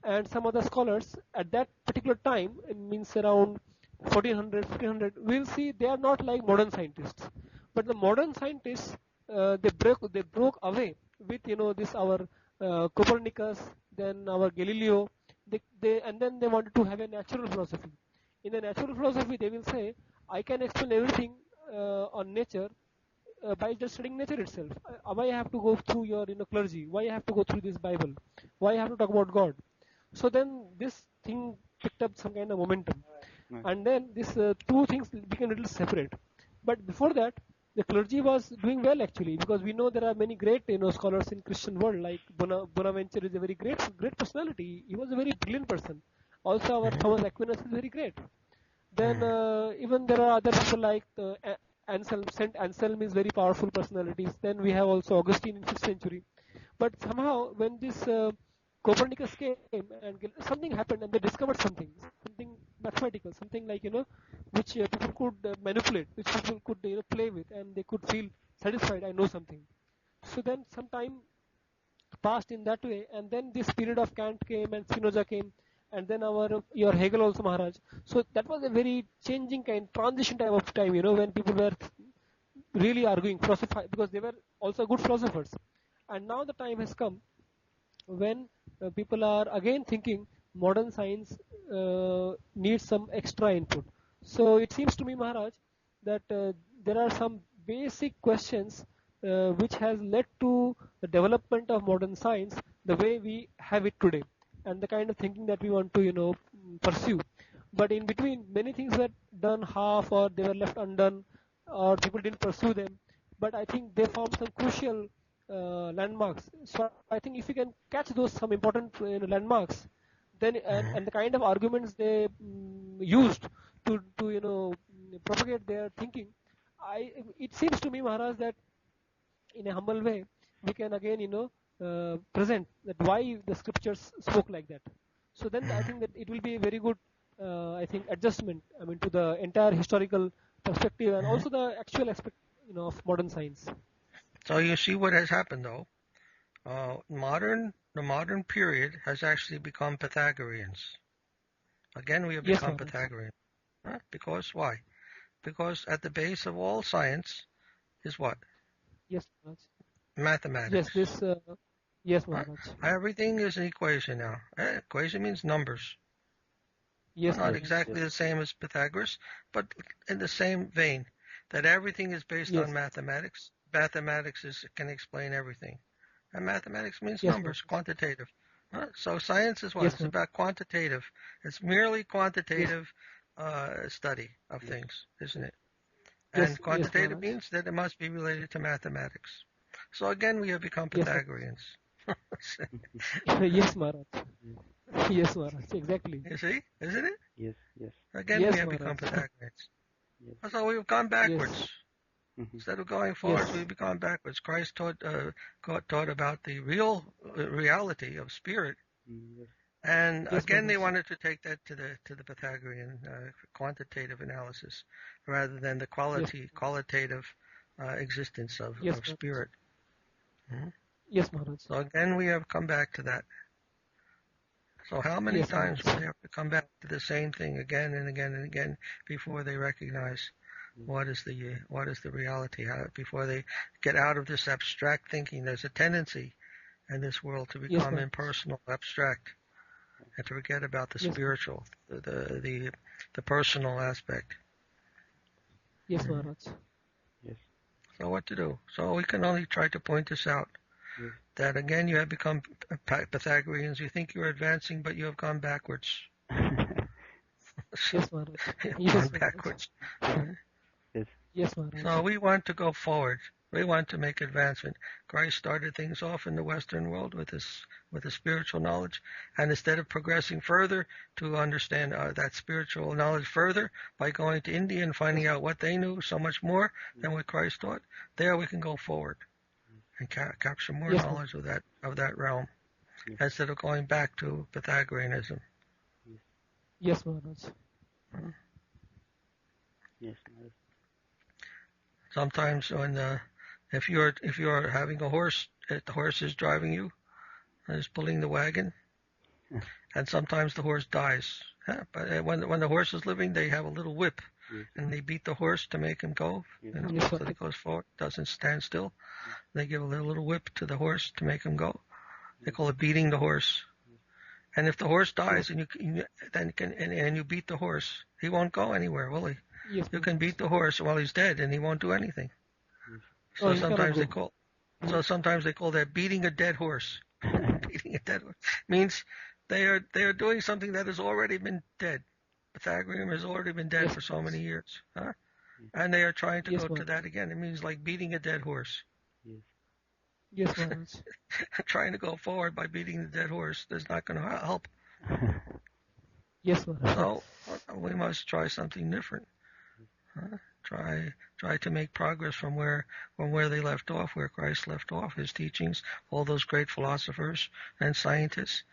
and some other scholars at that particular time, it means around 1400, 1500, we'll see they are not like modern scientists. But the modern scientists, they broke away with this our Copernicus, then our Galileo, and then they wanted to have a natural philosophy. In the natural philosophy, they will say, I can explain everything on nature by just studying nature itself. Why I have to go through your clergy? Why I have to go through this Bible? Why I have to talk about God? So then this thing picked up some kind of momentum, and then these two things became a little separate. But before that, the clergy was doing well actually, because we know there are many great scholars in Christian world, like Bonaventure is a very great personality. He was a very brilliant person. Also our Thomas Aquinas is very great. Then even there are other people like Saint Anselm is very powerful personalities. Then we have also Augustine in 5th century. But somehow when this Copernicus came and something happened and they discovered something mathematical, something like, which people could manipulate, which people could play with, and they could feel satisfied. I know something. So then some time passed in that way, and then this period of Kant came and Spinoza came, and then your Hegel also, Maharaj. So that was a very changing transition time of time, when people were really arguing, because they were also good philosophers. And now the time has come when people are again thinking modern science needs some extra input. So it seems to me, Maharaj, that there are some basic questions which has led to the development of modern science the way we have it today, and the kind of thinking that we want to pursue. But in between, many things were done half, or they were left undone, or people didn't pursue them. But I think they formed some crucial landmarks. So I think if you can catch those some important landmarks, then and the kind of arguments they used to propagate their thinking, it seems to me, Maharaj, that in a humble way we can again present that why the scriptures spoke like that. So then I think that it will be a very good I think adjustment, I mean, to the entire historical perspective and also the actual aspect of modern science. So you see what has happened, though. The modern period has actually become Pythagoreans. Again, we have become Pythagorean. Because why? Because at the base of all science is what? Yes, Maharaj. Mathematics. Yes, Maharaj. Everything is an equation now. Equation means numbers. Yes, not exactly the same as Pythagoras, but in the same vein, that everything is based on mathematics. Mathematics can explain everything. And mathematics means numbers, quantitative. So science is what? It's about quantitative. It's merely quantitative study of things, isn't it? And quantitative means that it must be related to mathematics. So again, we have become Pythagoreans. Yes, Maharaj. Yes, Maharaj. Exactly. You see? Isn't it? Yes. Again, we have become Pythagoreans. Yes. So we've gone backwards. Instead of going forward, we've gone backwards. Christ taught about the reality of spirit, and again they wanted to take that to the Pythagorean quantitative analysis, rather than the qualitative existence of spirit. Yes, Maharaj. So again, we have come back to that. So how many times will they have to come back to the same thing again and again and again before they recognize what is the reality? Before they get out of this abstract thinking? There's a tendency in this world to become impersonal, abstract, and to forget about the spiritual, the personal aspect. Yes, Maharaj. Yes. So what to do? So we can only try to point this out. That again, you have become Pythagoreans. You think you're advancing, but you have gone backwards. Yes, Maharaj. Gone backwards. Yes, Maharaj. So we want to go forward. We want to make advancement. Christ started things off in the Western world with the spiritual knowledge, and instead of progressing further to understand that spiritual knowledge further by going to India and finding out what they knew so much more than what Christ taught, there we can go forward and capture more knowledge of that realm, instead of going back to Pythagoreanism. Yes, Maharaj. Yes, Maharaj. Sometimes when if you're having a horse, the horse is driving you, and is pulling the wagon, and sometimes the horse dies. But when the horse is living, they have a little whip, and they beat the horse to make him go, so that he goes forward, doesn't stand still. They give a little whip to the horse to make him go. They call it beating the horse. And if the horse dies and you beat the horse, he won't go anywhere, will he? Yes, you can beat the horse while he's dead, and he won't do anything. So sometimes they call that beating a dead horse. Beating a dead horse means they are doing something that has already been dead. Pythagorean has already been dead for so many years, and they are trying to go to that again. It means like beating a dead horse. Yes, Maharaj. Trying to go forward by beating the dead horse is not going to help. Yes, Maharaj. So we must try something different. Try to make progress from where they left off, where Christ left off, his teachings, all those great philosophers and scientists,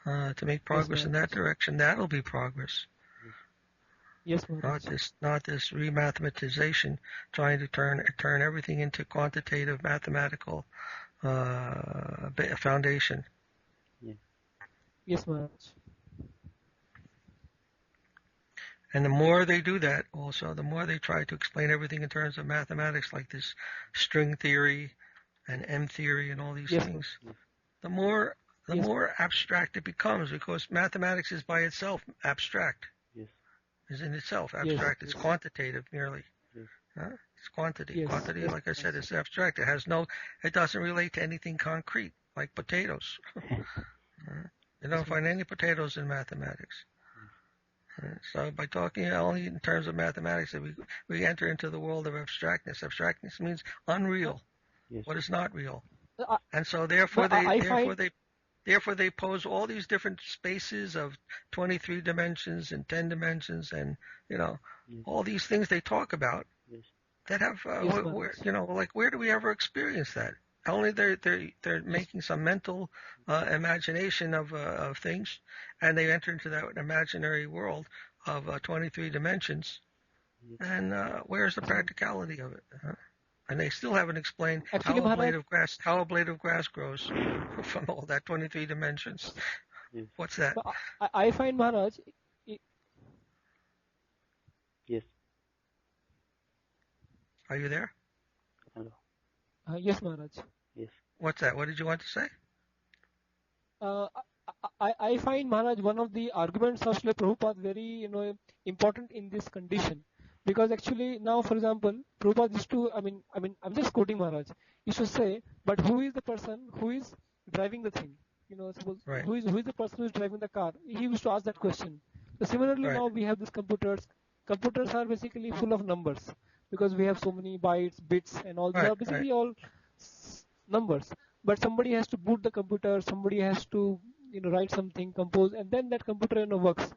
to make progress in that direction. That'll be progress. Yes, Maharaj. Not this remathematization, trying to turn everything into quantitative mathematical foundation. Yes, Maharaj. And the more they do that, also, the more they try to explain everything in terms of mathematics, like this string theory and M theory and all these things, the more abstract it becomes, because mathematics is by itself abstract. Is in itself abstract. It's quantitative merely. It's quantity. Quantity, like I said, is abstract. It doesn't relate to anything concrete, like potatoes. You don't find any potatoes in mathematics. So by talking only in terms of mathematics, we enter into the world of abstractness. Abstractness means unreal, what is not real. And so therefore they pose all these different spaces of 23 dimensions and 10 dimensions, and all these things they talk about that have where do we ever experience that? Only they're making some mental imagination of things, and they enter into that imaginary world of 23 dimensions. And where's the practicality of it? And they still haven't explained how a blade of grass grows from all that 23 dimensions. What's that? I find, Maharaj. Yes. Are you there? Hello. Yes, Maharaj. Yes. What's that? What did you want to say? I find, Maharaj, one of the arguments of Srila Prabhupada very important in this condition. Because actually now, for example, Prabhupada used to, I'm just quoting Maharaj, used to say, but who is the person who is driving the thing? Suppose who is the person who is driving the car? He used to ask that question. So similarly now we have these computers. Computers are basically full of numbers, because we have so many bytes, bits, and all these are basically all numbers. But somebody has to boot the computer, somebody has to write something, compose, and then that computer works.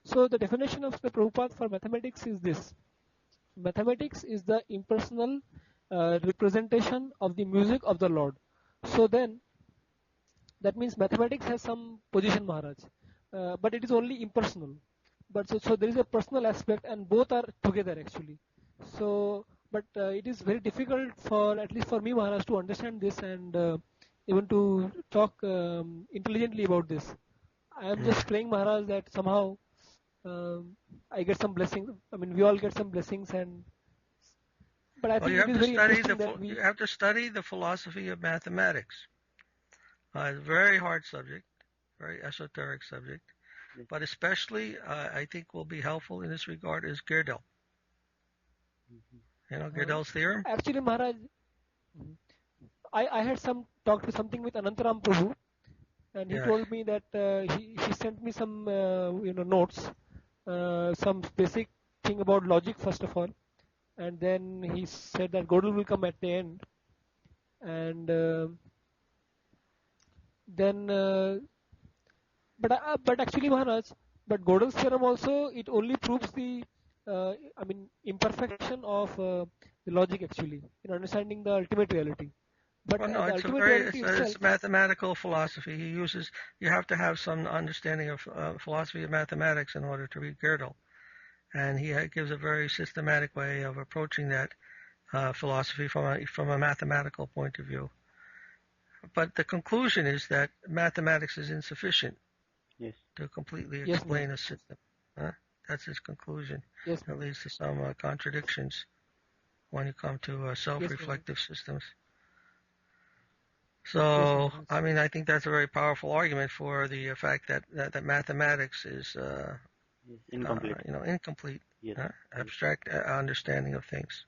So the definition of the Prabhupada for mathematics is this. Mathematics is the impersonal representation of the music of the Lord. So then, that means mathematics has some position, Maharaj, but it is only impersonal. But so there is a personal aspect, and both are together actually. So, but it is very difficult at least for me, Maharaj, to understand this and even to talk intelligently about this. I am just praying, Maharaj, that somehow I get some blessings. We all get some blessings, but I think it is very interesting that you have to study the philosophy of mathematics. It's a very hard subject, very esoteric subject, but especially I think will be helpful in this regard is Gödel. Gödel's theorem? Actually, Maharaj, I had talked to something with Anantaram Prabhu, and he told me that he sent me some notes, some basic thing about logic first of all, and then he said that Gödel will come at the end, and then but actually, Maharaj, but Gödel's theorem also, it only proves the imperfection of the logic actually in understanding the ultimate reality. But it's mathematical philosophy. You have to have some understanding of philosophy of mathematics in order to read Gödel. And he gives a very systematic way of approaching that philosophy from a mathematical point of view. But the conclusion is that mathematics is insufficient to completely explain a system. That's his conclusion. It leads to some contradictions when you come to self-reflective systems. So, I think that's a very powerful argument for the fact that mathematics is incomplete. Incomplete. Abstract understanding of things.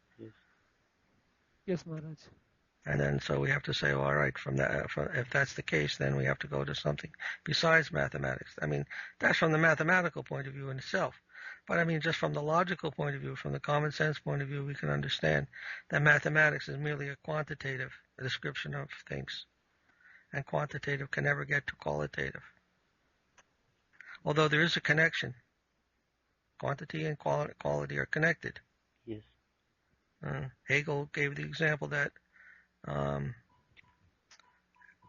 Yes, Maharaj. And then so we have to say, all right, if that's the case, then we have to go to something besides mathematics. That's from the mathematical point of view in itself. But just from the logical point of view, from the common sense point of view, we can understand that mathematics is merely a quantitative description of things. And quantitative can never get to qualitative. Although there is a connection. Quantity and quality are connected. Yes. Hegel gave the example that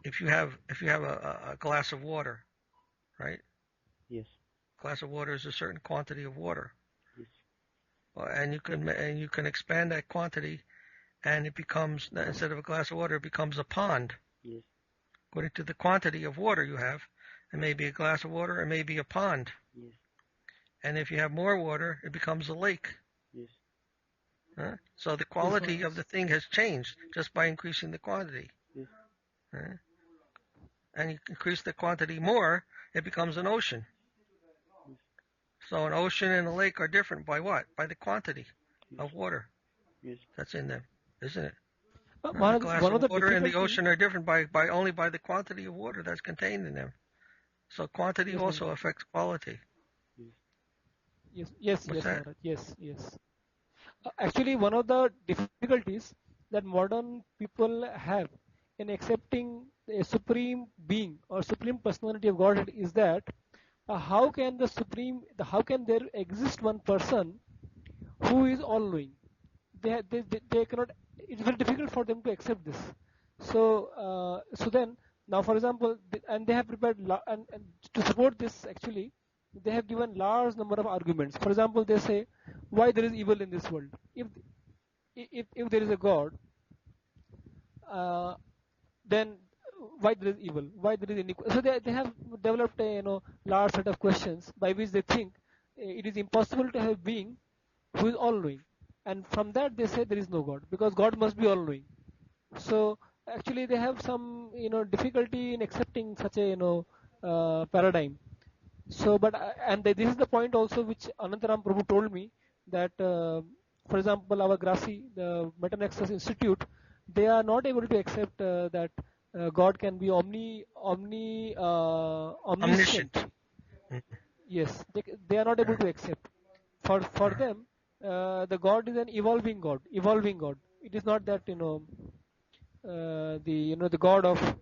if you have a glass of water, right? Yes. A glass of water is a certain quantity of water. Yes. And you can expand that quantity, and it becomes, instead of a glass of water, it becomes a pond. Yes. According to the quantity of water you have, it may be a glass of water, it may be a pond. Yes. And if you have more water, it becomes a lake. Yes. So the quality of the thing has changed just by increasing the quantity. Yes. And you increase the quantity more, it becomes an ocean. Yes. So an ocean and a lake are different by what? By the quantity of water Yes. that's in them, isn't it? The The glass of water and the ocean are different by only by the quantity of water that's contained in them. So quantity also affects quality. Yes. Actually, one of the difficulties that modern people have in accepting a supreme being or supreme personality of Godhead is that how can there exist one person who is all-knowing? They cannot. It's very difficult for them to accept this. So then now, for example, and they have prepared and to support this. Actually, they have given large number of arguments. For example, they say why there is evil in this world. If there is a God, then why there is evil? Why there is inequality? So they have developed a large set of questions by which they think it is impossible to have a being who is all-knowing, and from that they say there is no God because God must be all-knowing. So actually they have some difficulty in accepting such a paradigm. So but this is the point also which Anantaram Prabhu told me that for example our Grassi, the Meta-Nexus Institute, they are not able to accept that God can be omniscient. Yes, they are not able to accept. For them, the God is an evolving God. It is not that the God of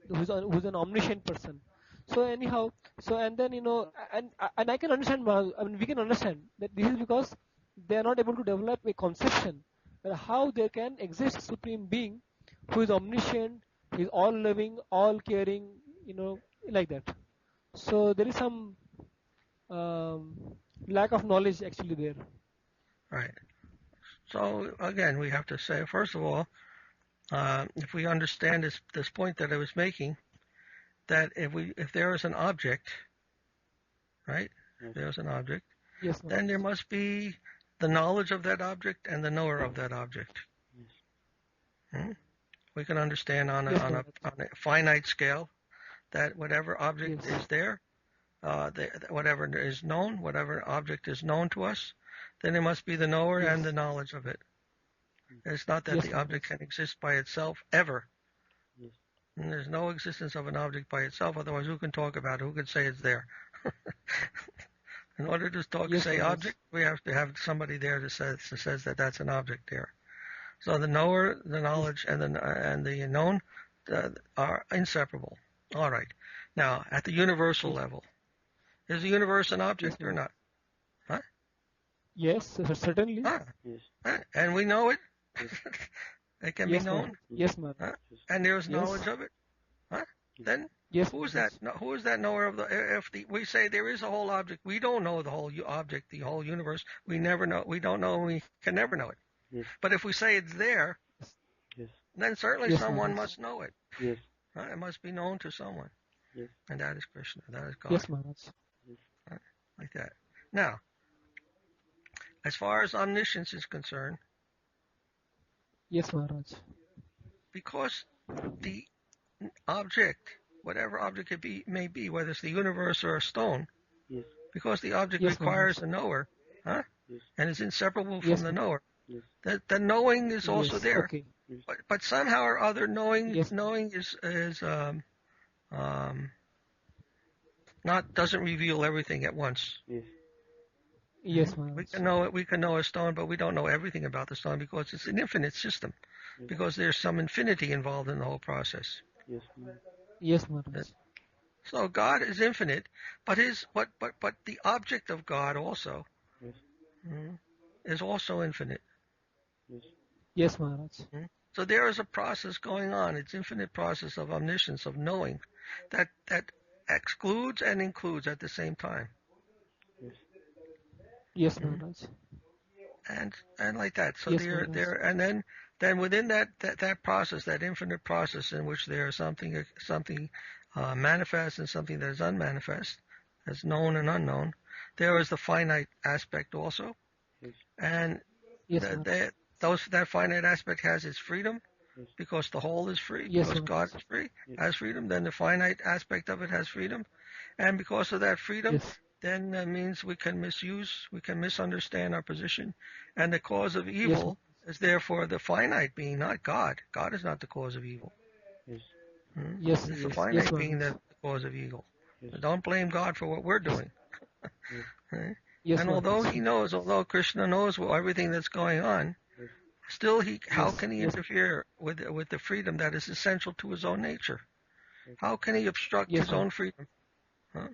who's an omniscient person. So anyhow, and then and I can understand. I mean, we can understand that this is because they are not able to develop a conception how there can exist supreme being who is omniscient, who is all loving, all caring, like that. So there is some lack of knowledge actually there. Right. So again, we have to say, first of all, if we understand this point that I was making, that if there is an object, right? If there's an object, yes, then there must be the knowledge of that object and the knower of that object. We can understand on a finite scale that whatever object is there, whatever is known, whatever object is known to us, then there must be the knower and the knowledge of it. It's not that the object can exist by itself ever. And there's no existence of an object by itself, otherwise who can talk about it? Who can say it's there? In order to say object, we have to have somebody there that says that that's an object there. So the knower, the knowledge, and the known are inseparable. All right. Now, at the universal level, is the universe an object or not? Huh? Yes, certainly. Yes. And we know it. It can be known. Yes, ma'am. And there's knowledge of it. Then who is that? Who is that knower of we say there is a whole object, we don't know the whole object, the whole universe. We never know. We don't know. We can never know it. Yes. But if we say it's there, then certainly someone must know it. Yes. It must be known to someone. Yes. And that is Krishna. That is God. Yes, Maharaj. Like that. Now, as far as omniscience is concerned, yes, Maharaj. Because the object, whatever object it may be, whether it's the universe or a stone, because the object requires a knower, and is inseparable from the knower, that the knowing is also there. Okay. But somehow or other, knowing is not doesn't reveal everything at once. Yes, Maharaj. We can know a stone, but we don't know everything about the stone because it's an infinite system. Because there's some infinity involved in the whole process. Yes, Maharaj. So God is infinite, but the object of God also is also infinite. Yes, Maharaj. So there is a process going on. It's infinite process of omniscience, of knowing, that excludes and includes at the same time. Yes, Maharaj. And like that. So Yes, there, and then within that process, that infinite process in which there is something manifest and something that is unmanifest, that's known and unknown, there is the finite aspect also, and that finite aspect has its freedom, because the whole is free, because God is free, has freedom. Then the finite aspect of it has freedom, and because of that freedom, then that means we can misunderstand our position, and the cause of evil is therefore the finite being, not God. God is not the cause of evil. It's the finite being that's the cause of evil. Don't blame God for what we're doing. Right? And although Krishna knows everything that's going on, still how can he interfere with the freedom that is essential to his own nature? How can he obstruct his own freedom? Huh?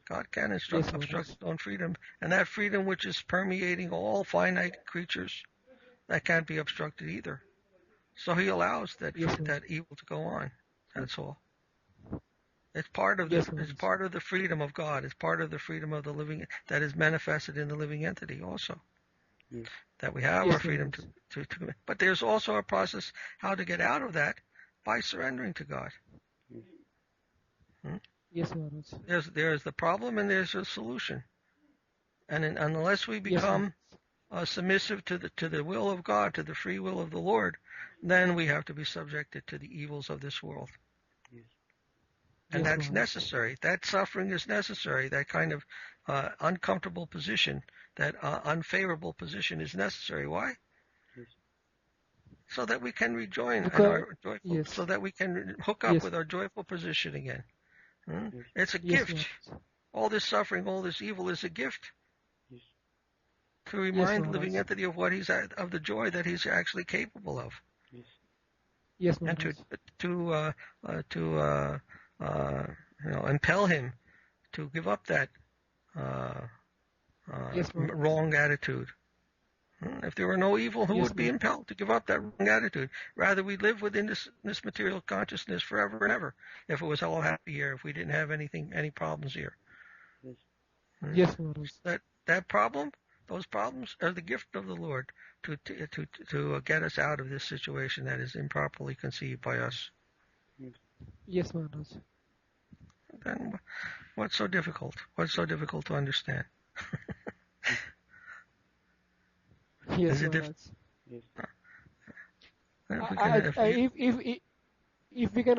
God can obstruct his own freedom, and that freedom which is permeating all finite creatures, that can't be obstructed either. So he allows that evil to go on. That's all. It's part of the freedom of God. It's part of the freedom of the living that is manifested in the living entity also. That we have our freedom to but there's also a process how to get out of that by surrendering to God. Yes, Maharaj. There's the problem and there's a solution. And unless we become submissive to the will of God, to the free will of the Lord, then we have to be subjected to the evils of this world. And that's necessary. That suffering is necessary. That kind of uncomfortable position, that unfavorable position is necessary. Why? So that we can rejoin our joyful, so that we can hook up with our joyful position again. It's a gift. All this suffering, all this evil is a gift to remind the living entity of what of the joy that he's actually capable of. And to impel him to give up that wrong attitude. If there were no evil, who would be impelled to give up that wrong attitude? Rather, we'd live within this material consciousness forever and ever. If it was all happy here, if we didn't have any problems here. Yes, Maharaj. Those problems are the gift of the Lord to get us out of this situation that is improperly conceived by us. Yes, Maharaj. Then what's so difficult? What's so difficult to understand? Yes, is it if we can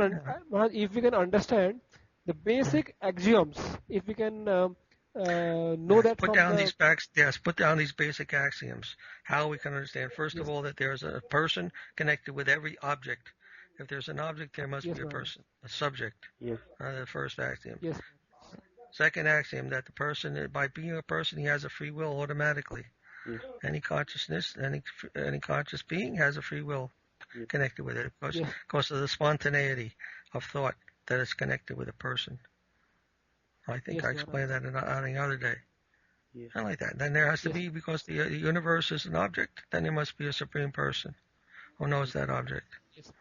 understand the basic axioms, if we can know that put down these basic axioms, how we can understand. First of all, that there is a person connected with every object. If there's an object, there must be a person, a subject. The first axiom. Second axiom, that the person, by being a person, he has a free will automatically. Any consciousness, any conscious being has a free will connected with it, because of the spontaneity of thought that is connected with a person. I think I explained that on the other day. I like that. Then there has to be, because the universe is an object, then there must be a supreme person who knows that object,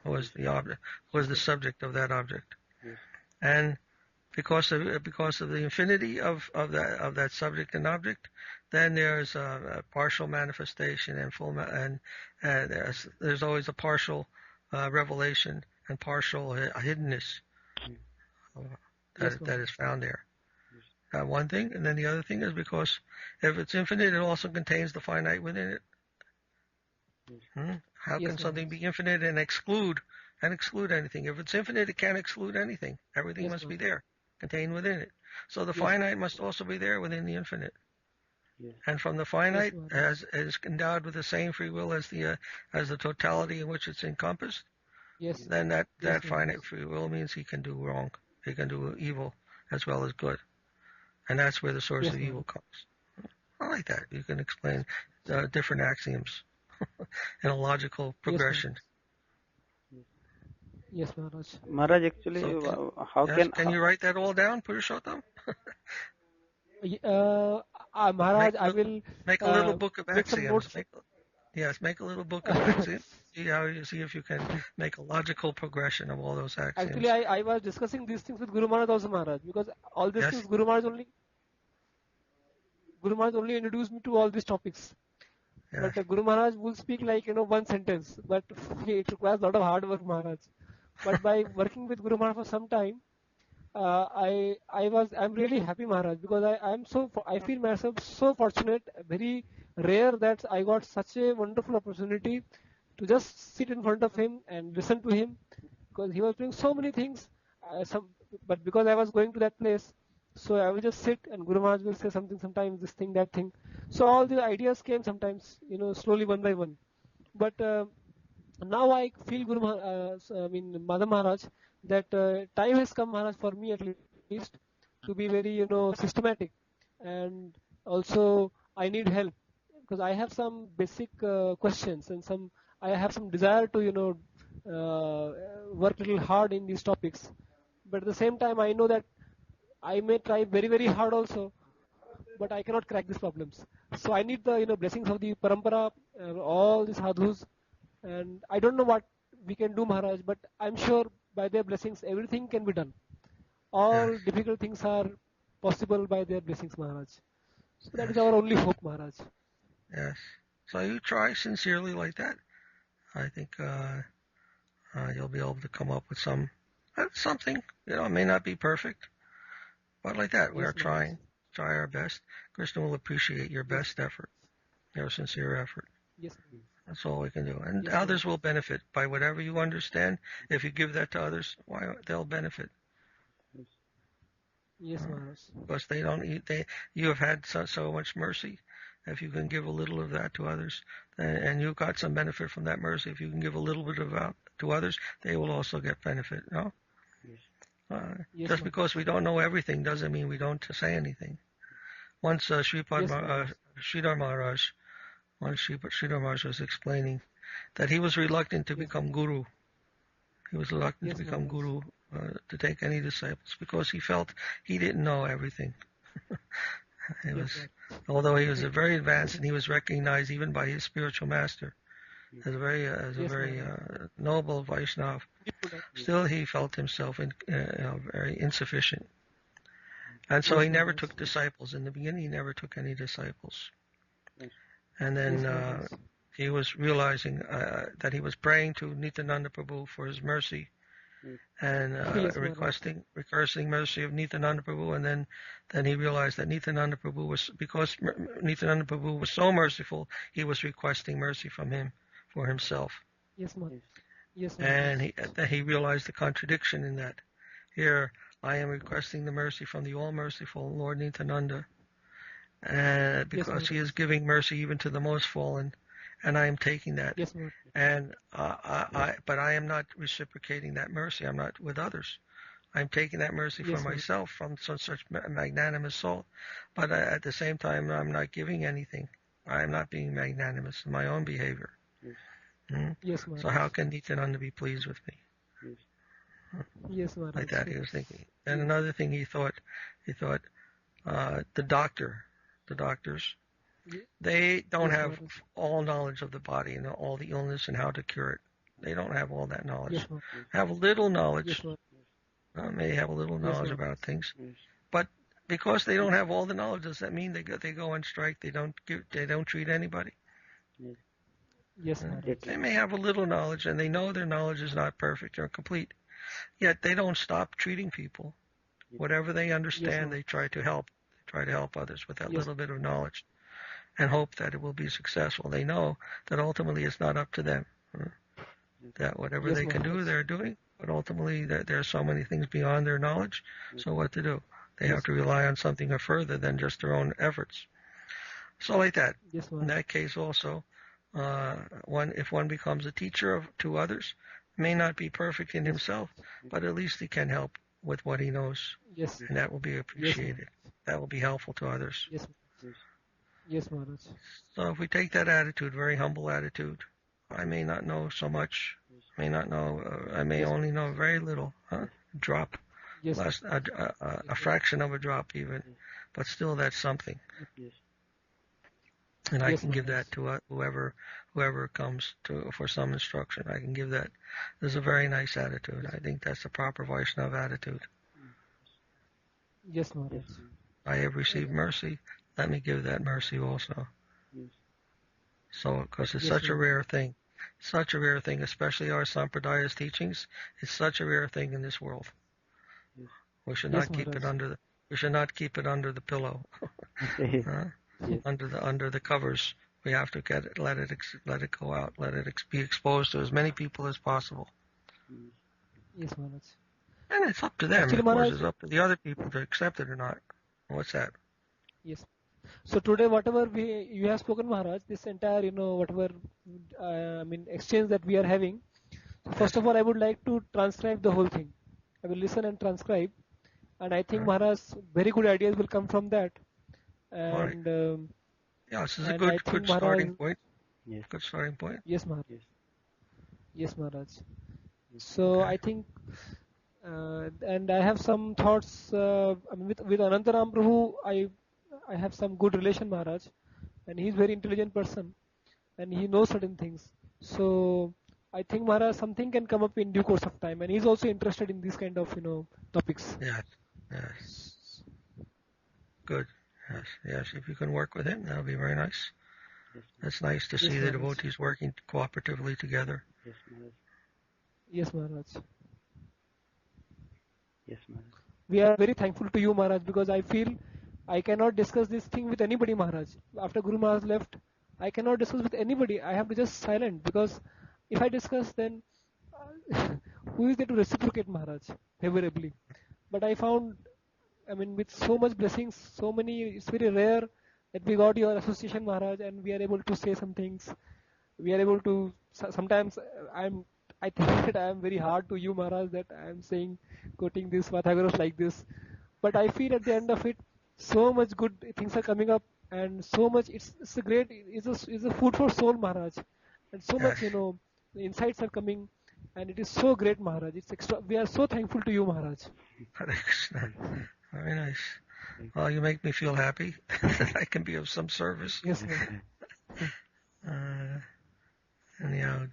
who is the object, who is the subject of that object. And because of the infinity of that subject and object, then there's a partial manifestation and full, and there's always a partial revelation and partial hiddenness that is found there. One thing, and then the other thing is, because if it's infinite, it also contains the finite within it. How can something be infinite and exclude anything? If it's infinite, it can't exclude anything. Everything must be there, contained within it. So the finite must also be there within the infinite. And from the finite, as is endowed with the same free will as the totality in which it's encompassed, then that finite free will means he can do wrong. He can do evil as well as good. And that's where the source of evil comes. I like that. You can explain different axioms in a logical progression. Yes, Maharaj. Maharaj, actually, can you write that all down, Purushottam? Maharaj, I will make a little book of axioms. Yes, make a little book of axioms. See if you can make a logical progression of all those axioms. Actually, I was discussing these things with Guru Maharaj also, Maharaj, because all these things Guru Maharaj only introduced me to all these topics. Yes. But Guru Maharaj will speak like, one sentence, but it requires a lot of hard work, Maharaj. But by working with Guru Maharaj for some time, I'm really happy, Maharaj, because I feel myself so fortunate, very rare that I got such a wonderful opportunity to just sit in front of him and listen to him, because he was doing so many things. But because I was going to that place, so I will just sit and Guru Maharaj will say something, sometimes this thing, that thing. So all the ideas came sometimes, slowly one by one. But now I feel Madam Maharaj, that time has come, Maharaj, for me at least, to be very, systematic. And also I need help, because I have some basic questions, and I have some desire to, work a little hard in these topics. But at the same time, I know that I may try very, very hard also, but I cannot crack these problems. So I need the, blessings of the parampara, all these sadhus, and I don't know what we can do, Maharaj, but I'm sure by their blessings everything can be done. All difficult things are possible by their blessings, Maharaj. So that is our only hope, Maharaj. Yes. So you try sincerely like that. I think you'll be able to come up with something. It may not be perfect, but like that, we are trying. Try our best. Krishna will appreciate your best effort, your sincere effort. Yes. That's all we can do. And others will benefit by whatever you understand. If you give that to others, they'll benefit. Yes, Maharaj. Because you have had so much mercy. If you can give a little of that to others, and you got some benefit from that mercy, if you can give a little bit of that to others, they will also get benefit. No? Yes, just because we don't know everything doesn't mean we don't say anything. Once Sridhar Maharaj was explaining that he was reluctant to become guru. He was reluctant to become guru, to take any disciples, because he felt he didn't know everything. Although he was very advanced and he was recognized even by his spiritual master as a very noble Vaishnava, still he felt himself very insufficient. And so he never took disciples. In the beginning, he never took any disciples. And then he was realizing that he was praying to Nityananda Prabhu for his mercy, and requesting mercy of Nityananda Prabhu. And then he realized that Nityananda Prabhu was so merciful, he was requesting mercy from him for himself. Yes, Maharaj. Yes, and he realized the contradiction in that. Here, I am requesting the mercy from the all-merciful Lord Nityananda, because he is giving mercy even to the most fallen, and I am taking that. Yes, Maharaj. And but I am not reciprocating that mercy. I'm not with others. I'm taking that mercy for myself from such magnanimous soul, but at the same time, I'm not giving anything. I am not being magnanimous in my own behavior. Yes, Maharaj. So how can Nityananda be pleased with me? Yes, Maharaj. Like that, he was thinking. And another thing he thought, the doctors, they don't have all knowledge of the body and all the illness and how to cure it. They don't have all that knowledge. Have a little knowledge. May have a little knowledge about things, but because they don't have all the knowledge, does that mean they go on strike? They don't treat anybody. Yes, Maharaj. They may have a little knowledge, and they know their knowledge is not perfect or complete, yet they don't stop treating people. Whatever they understand, they try to help. They try to help others with that little bit of knowledge, and hope that it will be successful. They know that ultimately it's not up to them. That whatever they can do, they're doing, but ultimately there are so many things beyond their knowledge. So what to do? They have to rely on something further than just their own efforts. So like that. In that case also, if one becomes a teacher to others, may not be perfect in himself, but at least he can help with what he knows. Yes. And that will be appreciated. That will be helpful to others. Yes, Maharaj. So if we take that attitude, very humble attitude, I may not know so much. I may only know very little. Drop. A fraction of a drop even. But still that's something. And I can give that to whoever comes for some instruction. I can give that. There's a very nice attitude. I think that's the proper Vaishnava attitude. Yes, Maharaj. I have received mercy. Let me give that mercy also. Yes. So, because it's such a rare thing. Such a rare thing, especially our Sampradaya's teachings. It's such a rare thing in this world. Yes. We should not keep it under the. We should not keep it under the pillow. Yes. Under the covers. We have to get it, let it go out, let it be exposed to as many people as possible. Yes, Maharaj. And it's up to them. Actually, of course, Maharaj, it's up to the other people to accept it or not. What's that? Yes. So today, whatever you have spoken, Maharaj, this entire, whatever, exchange that we are having. So first of all, I would like to transcribe the whole thing. I will listen and transcribe, and I think Maharaj, very good ideas will come from that. And this is a good starting point. Yes. Good starting point. Yes, Maharaj. Yes. Yes, Maharaj. So I think, and I have some thoughts. With Anantaram Prabhu, I have some good relation, Maharaj, and he's very intelligent person, and he knows certain things. So I think, Maharaj, something can come up in due course of time, and he's also interested in these kind of topics. Yes. Good. Yes. If you can work with him, that'll be very nice. It's nice to see the devotees working cooperatively together. Yes, Maharaj. Yes, Maharaj. We are very thankful to you, Maharaj, because I feel I cannot discuss this thing with anybody, Maharaj. After Guru Maharaj left, I cannot discuss with anybody. I have to just silent, because if I discuss, then who is there to reciprocate, Maharaj, favorably? But I found, with so much blessings, it's very rare that we got your association, Maharaj, and we are able to say some things. We are able to, sometimes I think that I am very hard to you, Maharaj, that I am saying, quoting this Vathagoras like this. But I feel at the end of it, so much good things are coming up, and so much, it's a food for soul, Maharaj. And so much, the insights are coming, and it is so great, Maharaj. It's extra. We are so thankful to you, Maharaj. Hare Krishna. Very nice. Well, you make me feel happy that I can be of some service. Yes, ma'am. Anyhow,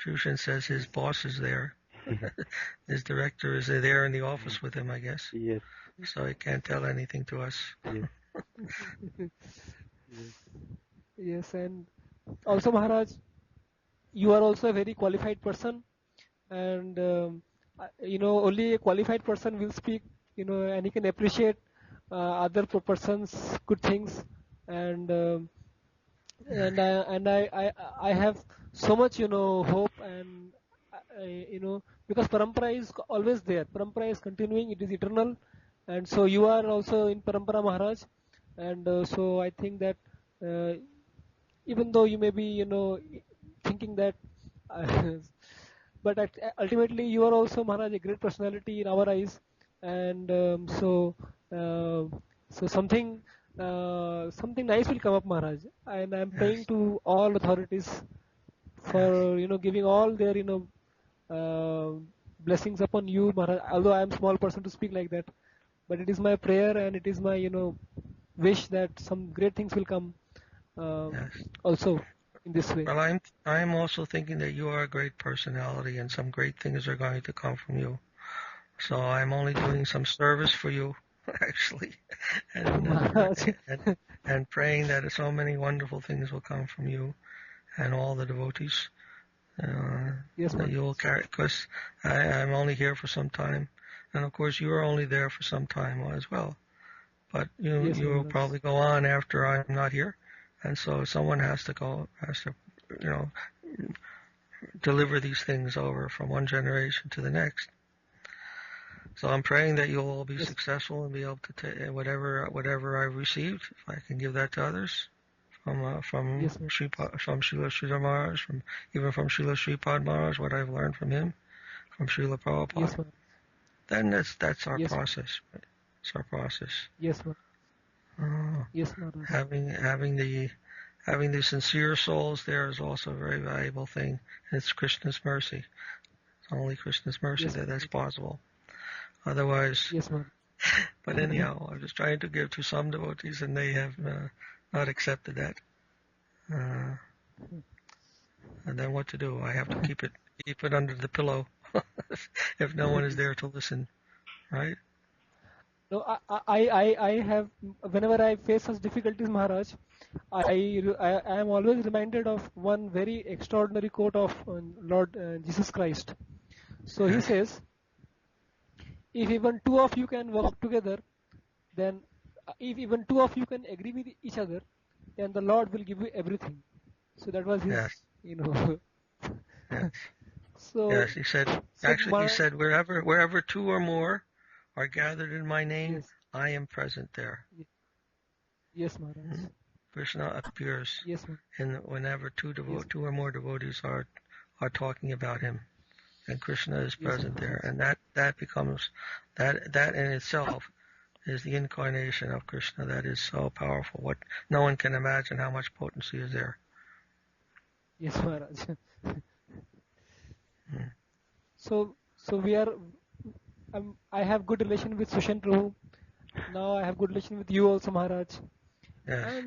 Shushan says his boss is there. His director is there in the office with him, I guess. Yes. So he can't tell anything to us. Yes. Yes, and also, Maharaj, you are also a very qualified person, and only a qualified person will speak, and he can appreciate other person's good things, and I have so much hope, and because parampara is always there, parampara is continuing, it is eternal, and so you are also in parampara, Maharaj, and so I think that even though you may be thinking that but ultimately you are also, Maharaj, a great personality in our eyes, and so something nice will come up, Maharaj, and I am praying to all authorities for giving all their blessings upon you, Maharaj. Although I am small person to speak like that, but it is my prayer and it is my wish that some great things will come also in this way. Well, I'm also thinking that you are a great personality and some great things are going to come from you. So I'm only doing some service for you, actually, and praying that so many wonderful things will come from you and all the devotees. Yes, that you will carry, because I'm only here for some time, and of course you are only there for some time as well. But you will probably go on after I'm not here, and so someone has to deliver these things over from one generation to the next. So I'm praying that you'll all be successful and be able to take whatever I've received, if I can give that to others, from Srila Sridhar Maharaj, even from Srila Sripad Maharaj, what I've learned from him, from Srila Prabhupada. Then that's our process. Right? It's our process. Yes, ma'am. Yes, ma'am. Having the sincere souls there is also a very valuable thing, and it's Krishna's mercy. It's only Krishna's mercy that's possible. Otherwise, but anyhow, I'm just trying to give to some devotees, and they have not accepted that. Uh, and then what to do? I have to keep it under the pillow if no one is there to listen, right? No, I have, whenever I face such difficulties, Maharaj, I am always reminded of one very extraordinary quote of Lord Jesus Christ. So he Yes. says, if even two of you can work together, then if even two of you can agree with each other, then the Lord will give you everything. So that was his, Yes. Yes. So, Yes. He said. Actually, he said, wherever two or more are gathered in my name, yes, I am present there. Yes, Maharaj. Krishna appears Yes, whenever two or more devotees are talking about him, and Krishna is present there, and that becomes that in itself is the incarnation of Krishna. That is so powerful. What no one can imagine how much potency is there. Yes, Maharaj. So we are. I have good relation with Sushan Prabhu. Now I have good relation with you also, Maharaj. Yes.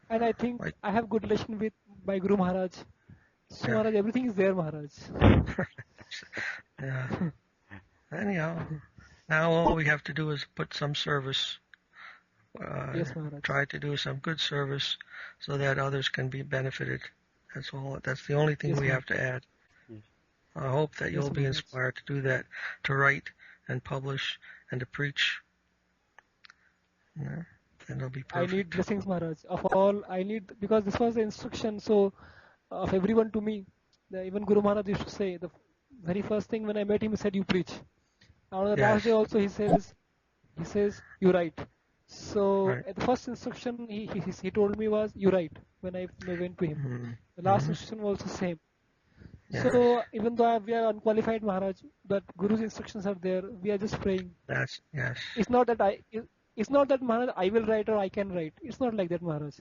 And I think I have good relation with my Guru Maharaj. So Maharaj, everything is there, Maharaj. Yeah. Anyhow, now all we have to do is put some service. Yes, Maharaj. Try to do some good service so that others can be benefited. That's all. That's the only thing we have to add. Yes. I hope that you'll be Maharaj. inspired to do that, to write and publish and to preach. And it'll be perfect. I need blessings, Maharaj. Of all, I need, because this was the instruction, so of everyone to me. Even Guru Maharaj used to say, the very first thing when I met him, he said, you preach. On the last day also, he says, you write. So at the first instruction he told me was, you write, when I went to him. The last instruction was the same. Yes. So even though we are unqualified, Maharaj, but Guru's instructions are there. We are just praying. Yes. It's not that Maharaj, I will write or I can write. It's not like that, Maharaj.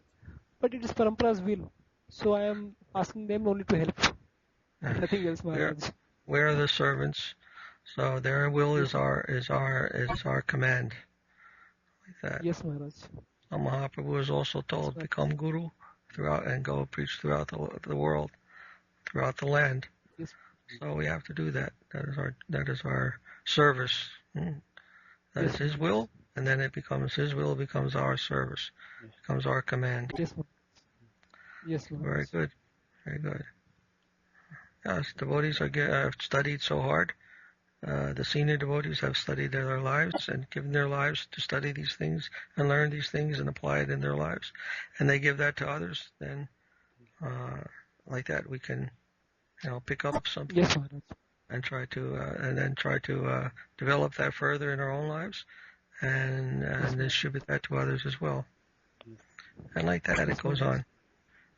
But it is Parampara's will. So I am asking them only to help. Yes. Nothing else, Maharaj. We are the servants. So their will is our command. Like that. Yes, Maharaj. Mahaprabhu is also told, become Guru throughout and go preach throughout the world, throughout the land. Yes. So we have to do that. That is our service. That is his will, and then his will becomes our service, becomes our command. Yes, Maharaj. Very good. Very good. Yes, devotees have studied so hard. The senior devotees have studied their lives and given their lives to study these things and learn these things and apply it in their lives. And they give that to others. Then, like that, we can, pick up something. Yes, and try to develop that further in our own lives, and distribute that to others as well. And like that, it goes on,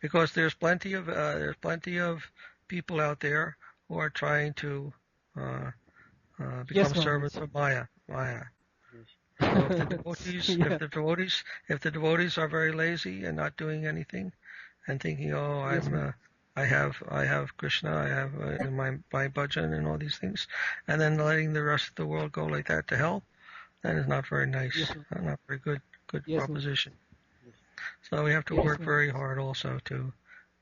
because there's plenty of people out there who are trying to become servants of Maya. So if the devotees are very lazy and not doing anything, and thinking, I have Krishna, I have my bhajan and all these things, and then letting the rest of the world go like that to hell, that is not very nice, not very good proposition. So we have to work very hard also to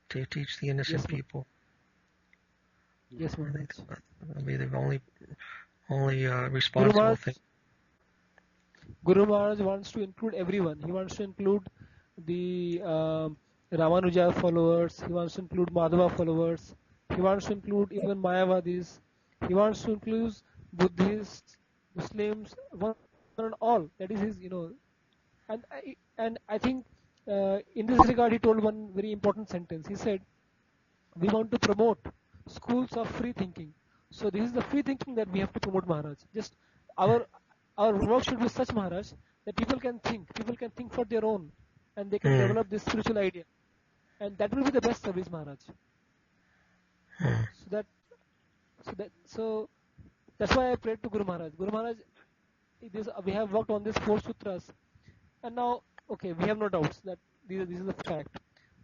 teach the innocent people. Yes, Maharaj. That'll be the only responsible thing. Guru Maharaj wants to include everyone. He wants to include the Ramanuja followers. He wants to include Madhava followers. He wants to include even Mayavadis. He wants to include Buddhists, Muslims, one and all. That is his, And I think in this regard, he told one very important sentence. He said, we want to promote schools of free thinking. So this is the free thinking that we have to promote, Maharaj. Just our work should be such, Maharaj, that people can think for their own, and they can develop this spiritual idea, and that will be the best service, Maharaj. So that's why I prayed to Guru Maharaj. Guru Maharaj, we have worked on these 4 sutras, and now we have no doubts that this is the fact.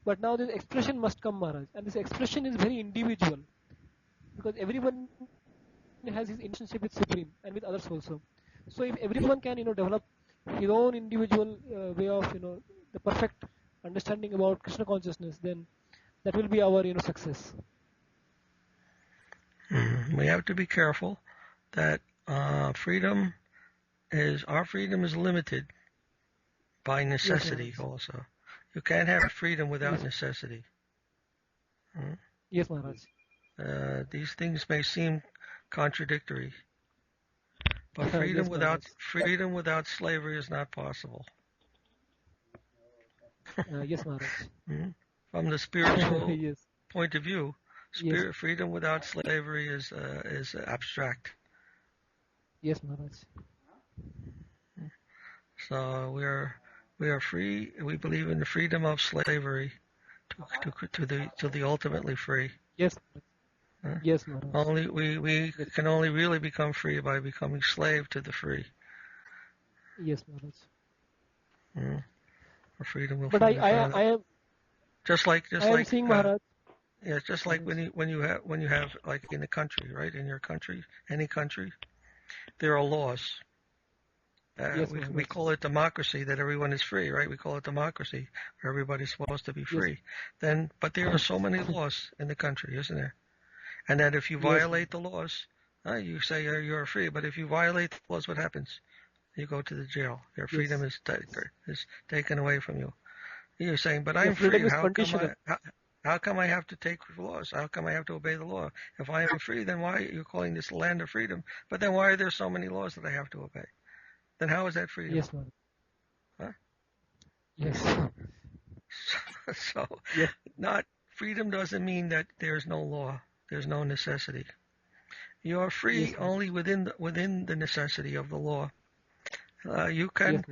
But now this expression must come, Maharaj, and this expression is very individual, because everyone has his relationship with Supreme and with others also. So if everyone can, develop his own individual way of, the perfect understanding about Krishna consciousness, then that will be our success. We have to be careful that our freedom is limited by necessity. Yes, also, you can't have freedom without necessity. Yes, Maharaj. These things may seem contradictory, but freedom without slavery is not possible. Yes, Maharaj. From the spiritual Yes. point of view, freedom without slavery is abstract. Yes, Maharaj. So we are free. We believe in the freedom of slavery to the ultimately free. Yes. Yes, Maharaj. We can only really become free by becoming slave to the free. Yes, Maharaj. Or freedom will. But I am just like seeing Maharaj. Yeah, just like when you have like in a country, right? In your country, any country, there are laws. We call it democracy, that everyone is free, right? We call it democracy, where everybody's supposed to be free. But there are so many laws in the country, isn't there? And that if you violate the laws, you say you're free. But if you violate the laws, what happens? You go to the jail. Your freedom is taken away from you. You're saying, but I'm free. How come I have to take laws? How come I have to obey the law? If I am free, then why are you calling this land of freedom? But then why are there so many laws that I have to obey? Then how is that freedom? Yes, Maharaj. Huh? Yes. So, not freedom doesn't mean that there's no law, there's no necessity. You are free only within the necessity of the law. You can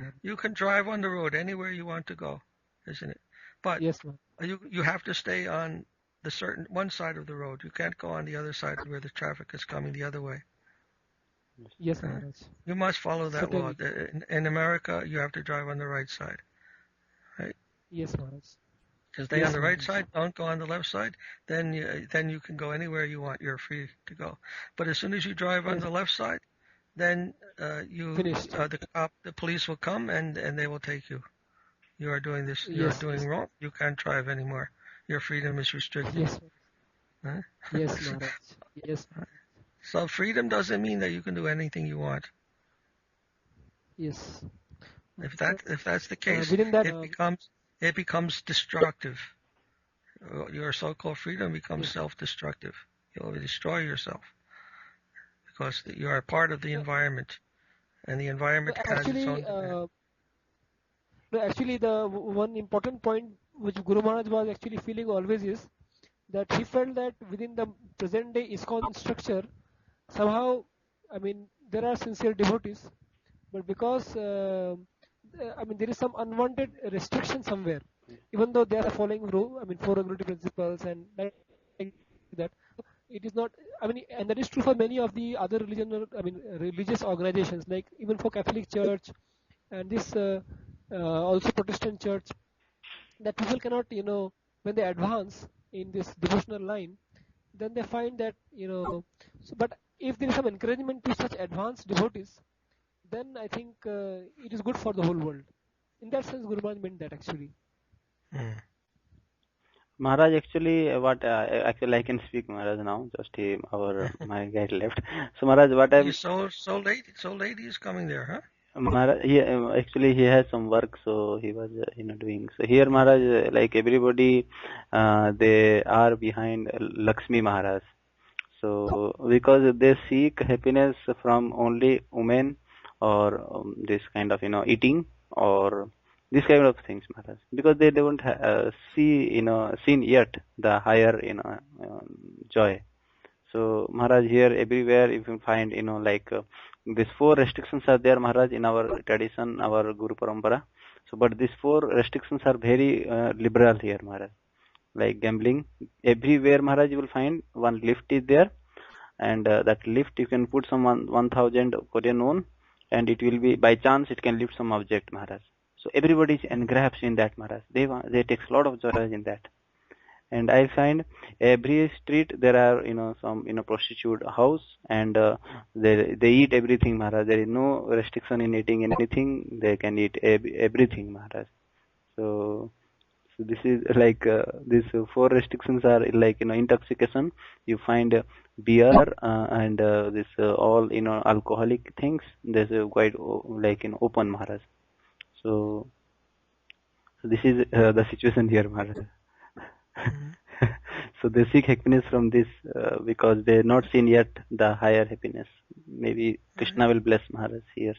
drive on the road anywhere you want to go, isn't it? But you have to stay on the one side of the road. You can't go on the other side where the traffic is coming the other way. Yes, Maharaj. You must follow that law. In America, you have to drive on the right side, right? Yes, Maharaj. Because they on the right side, don't go on the left side. Then you can go anywhere you want. You're free to go. But as soon as you drive on the left side, then the police will come and they will take you. You are doing this. You are doing wrong. You can't drive anymore. Your freedom is restricted. Yes. Yes, Maharaj. Yes. So freedom doesn't mean that you can do anything you want. Yes. If that's the case, it becomes destructive. Your so-called freedom becomes self-destructive. You'll destroy yourself because you are part of the environment, and the environment has its own demand. Actually, the one important point which Guru Maharaj was actually feeling always is that he felt that within the present day ISKCON structure, somehow, there are sincere devotees, but because there is some unwanted restriction somewhere, even though they are following four regulative principles and like that, it is not. And that is true for many of the other religious organizations, like even for Catholic Church and this also Protestant Church, that people cannot, when they advance in this devotional line, then they find that, but if there is some encouragement to such advanced devotees, then I think it is good for the whole world. In that sense, Guru Maharaj meant that actually. Maharaj, actually, what actually I can speak, Maharaj, now. Just my guide left. So Maharaj, what I'm so late he is coming there, huh? Maharaj, he has some work, so he was doing. So here, Maharaj, like everybody, they are behind Lakshmi Maharaj. So because they seek happiness from only women or this kind of eating or this kind of things, Maharaj, because they don't seen yet the higher joy. So Maharaj, here everywhere if you find like these 4 restrictions are there, Maharaj, in our tradition, our Guru Parampara. So but these 4 restrictions are very liberal here, Maharaj. Like gambling, everywhere, Maharaj, you will find one lift is there, and that lift you can put some 1000 Korean won, and it will be by chance it can lift some object, Maharaj. So everybody is engrossed in that, Maharaj. They take a lot of joy in that. And I find every street there are some prostitute house, and they eat everything, Maharaj. There is no restriction in eating anything. They can eat everything, Maharaj. So So this is like these 4 restrictions are like intoxication. You find beer and this all alcoholic things. There's quite like open Maharaj. So this is the situation here, Maharaj. So they seek happiness from this because they have not seen yet the higher happiness. Maybe Krishna will bless Maharaj here.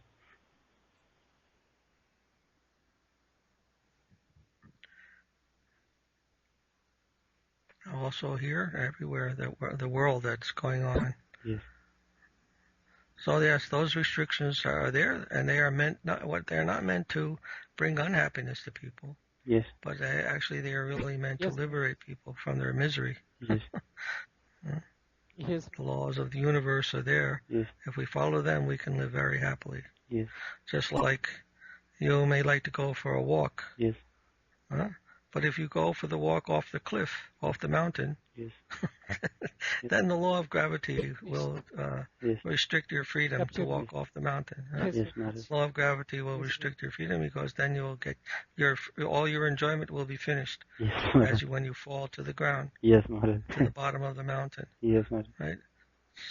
Also here, everywhere, the world that's going on. Yes. So yes, those restrictions are there, and they are they're not meant to bring unhappiness to people. Yes. But they are really meant to liberate people from their misery. Yes. Yes. The laws of the universe are there. Yes. If we follow them, we can live very happily. Yes. Just like you may like to go for a walk. Yes. But if you go for the walk off the cliff, off the mountain, yes. then the law of gravity will restrict your freedom to walk off the mountain. Yes, the law of gravity will restrict your freedom because then you will get all your enjoyment will be finished when you fall to the ground. Yes, to the bottom of the mountain. Yes, right.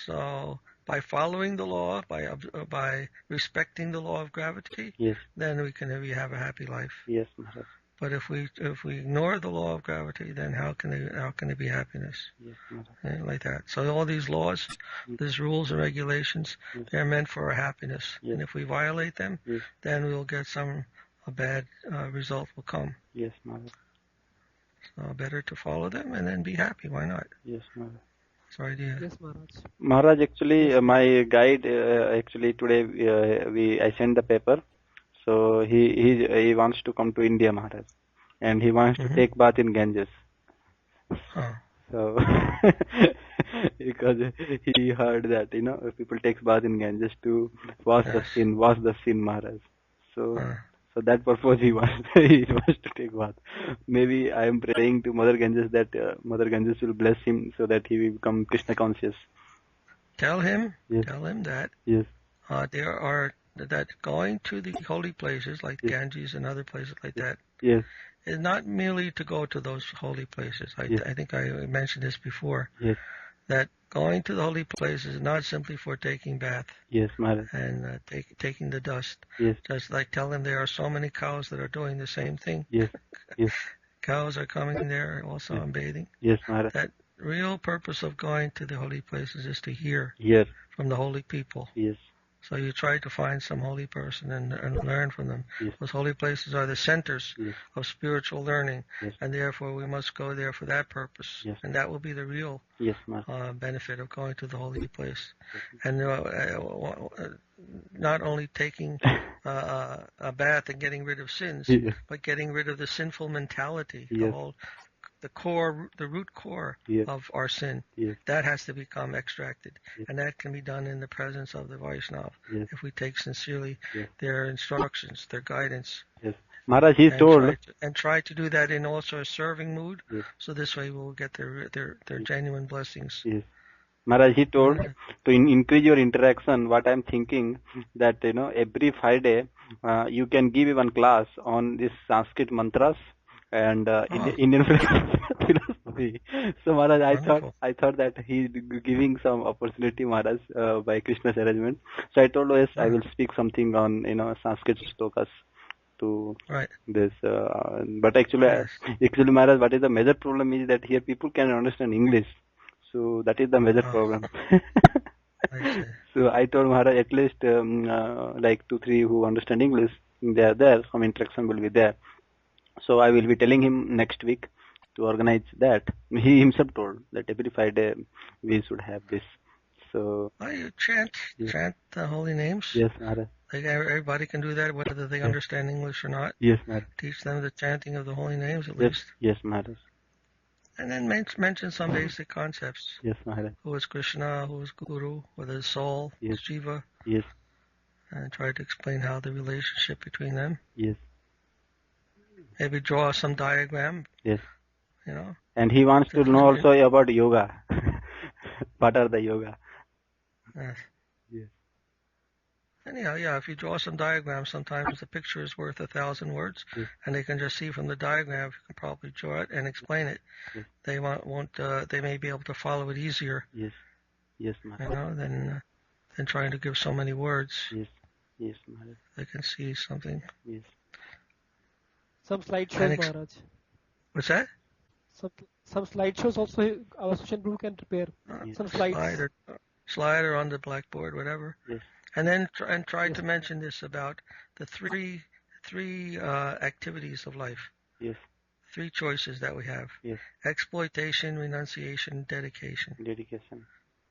So by following the law, by respecting the law of gravity, then we can have a happy life. Yes, Maharaj. But if we ignore the law of gravity, then how can there be happiness? Yes, like that. So all these laws, these rules and regulations, they're meant for our happiness. And if we violate them, then we will get a bad result will come. Yes, Maharaj. So better to follow them and then be happy. Why not? Yes, Maharaj. That's our idea. Yes, Maharaj. Maharaj, actually, my guide, actually today I sent the paper. So he wants to come to India, Maharaj, and he wants to take bath in Ganges. So because he heard that people take bath in Ganges to wash the sin, Maharaj. So that purpose he wants to take bath. Maybe I am praying to Mother Ganges that Mother Ganges will bless him so that he will become Krishna conscious. Tell him that there are. That going to the holy places like Ganges and other places like that is not merely to go to those holy places. I think I mentioned this before. That going to the holy places is not simply for taking bath. Yes, Maharaj. And taking the dust. Yes. Just like tell them there are so many cows that are doing the same thing. Yes. Yes. Cows are coming there also and bathing. Yes, Maharaj. That real purpose of going to the holy places is to hear from the holy people. Yes. So you try to find some holy person and learn from them. Those holy places are the centers of spiritual learning, and therefore we must go there for that purpose. And that will be the real benefit of going to the holy place. And not only taking a bath and getting rid of sins, but getting rid of the sinful mentality, the root core of our sin. That has to become extracted. And that can be done in the presence of the Vaishnava if we take sincerely their instructions, their guidance. Maharaj, he told... Try to do that in also a serving mood, so this way we'll get their genuine blessings. Maharaj, he told to increase your interaction. What I'm thinking that, every Friday you can give one class on this Sanskrit mantras and Indian philosophy. So Maharaj, I thought that he's giving some opportunity, Maharaj, by Krishna's arrangement. So I told I will speak something on Sanskrit slokas to this. But actually, Maharaj, what is the major problem is that here people can understand English. So that is the major problem. So I told Maharaj at least like 2-3 who understand English, they are there. Some interaction will be there. So I will be telling him next week to organize that. He himself told that every Friday we should have this. So you chant the holy names. Yes, Maharaj. Like everybody can do that, whether they understand English or not. Yes, Maharaj. Teach them the chanting of the holy names at least. Yes, Maharaj. And then mention some basic concepts. Yes, Maharaj. Who is Krishna? Who is Guru? Whether it's soul? Yes. Jiva? Yes. And try to explain how the relationship between them. Yes. Maybe draw some diagram. Yes. And he wants to know also about yoga. What are the yoga? Yes. Yes. Anyhow, yeah, if you draw some diagrams, sometimes the picture is worth 1,000 words, and they can just see from the diagram, you can probably draw it and explain it. They they may be able to follow it easier. Yes, Maharaj. You know, than trying to give so many words. Yes, Maharaj. They can see something. Yes. Some slideshows, Maharaj. What's that? Some slideshows also our Sushan Prabhu can prepare. Some slides. Slider on the blackboard, whatever. Yes. And then try to mention this about the three activities of life. Yes. 3 choices that we have. Yes. Exploitation, renunciation, dedication. Dedication.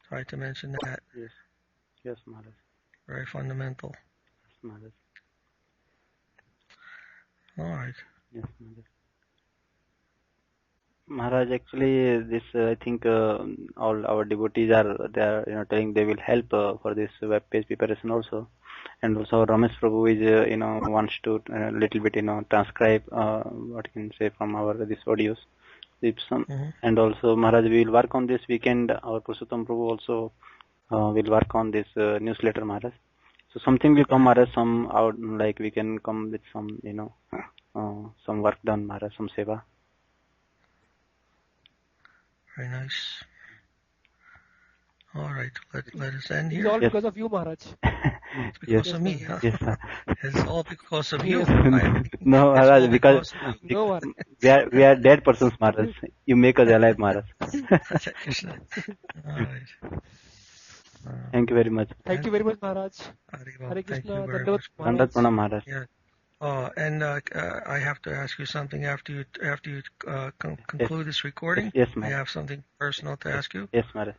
Try to mention that. Yes. Yes, Maharaj. Very fundamental. Yes, Maharaj. All right. Yes, Maharaj. Maharaj, actually, this I think all our devotees are telling they will help for this web page preparation also, and also Ramesh Prabhu is wants to little bit transcribe what you can say from our this audios, if some, and also Maharaj we will work on this weekend. Our Purushottam Prabhu also will work on this newsletter, Maharaj. So something will come, Maharaj. Some out like we can come with some some work done, Maharaj, some seva. Very nice. All right, let us end here. It's all because of you, Maharaj. It's because of me, huh? Yes, sir. It's all because of you. No, Maharaj, because we are dead persons, Maharaj. You make us alive, Maharaj. Krishna. All right. Thank you very much. Thank you very much, Maharaj. Hare Krishna. Dandavat Pranam, Maharaj. Yeah. Oh, and I have to ask you something after you conclude this recording. Yes, Maharaj. I have something personal to ask you. Yes, Maharaj.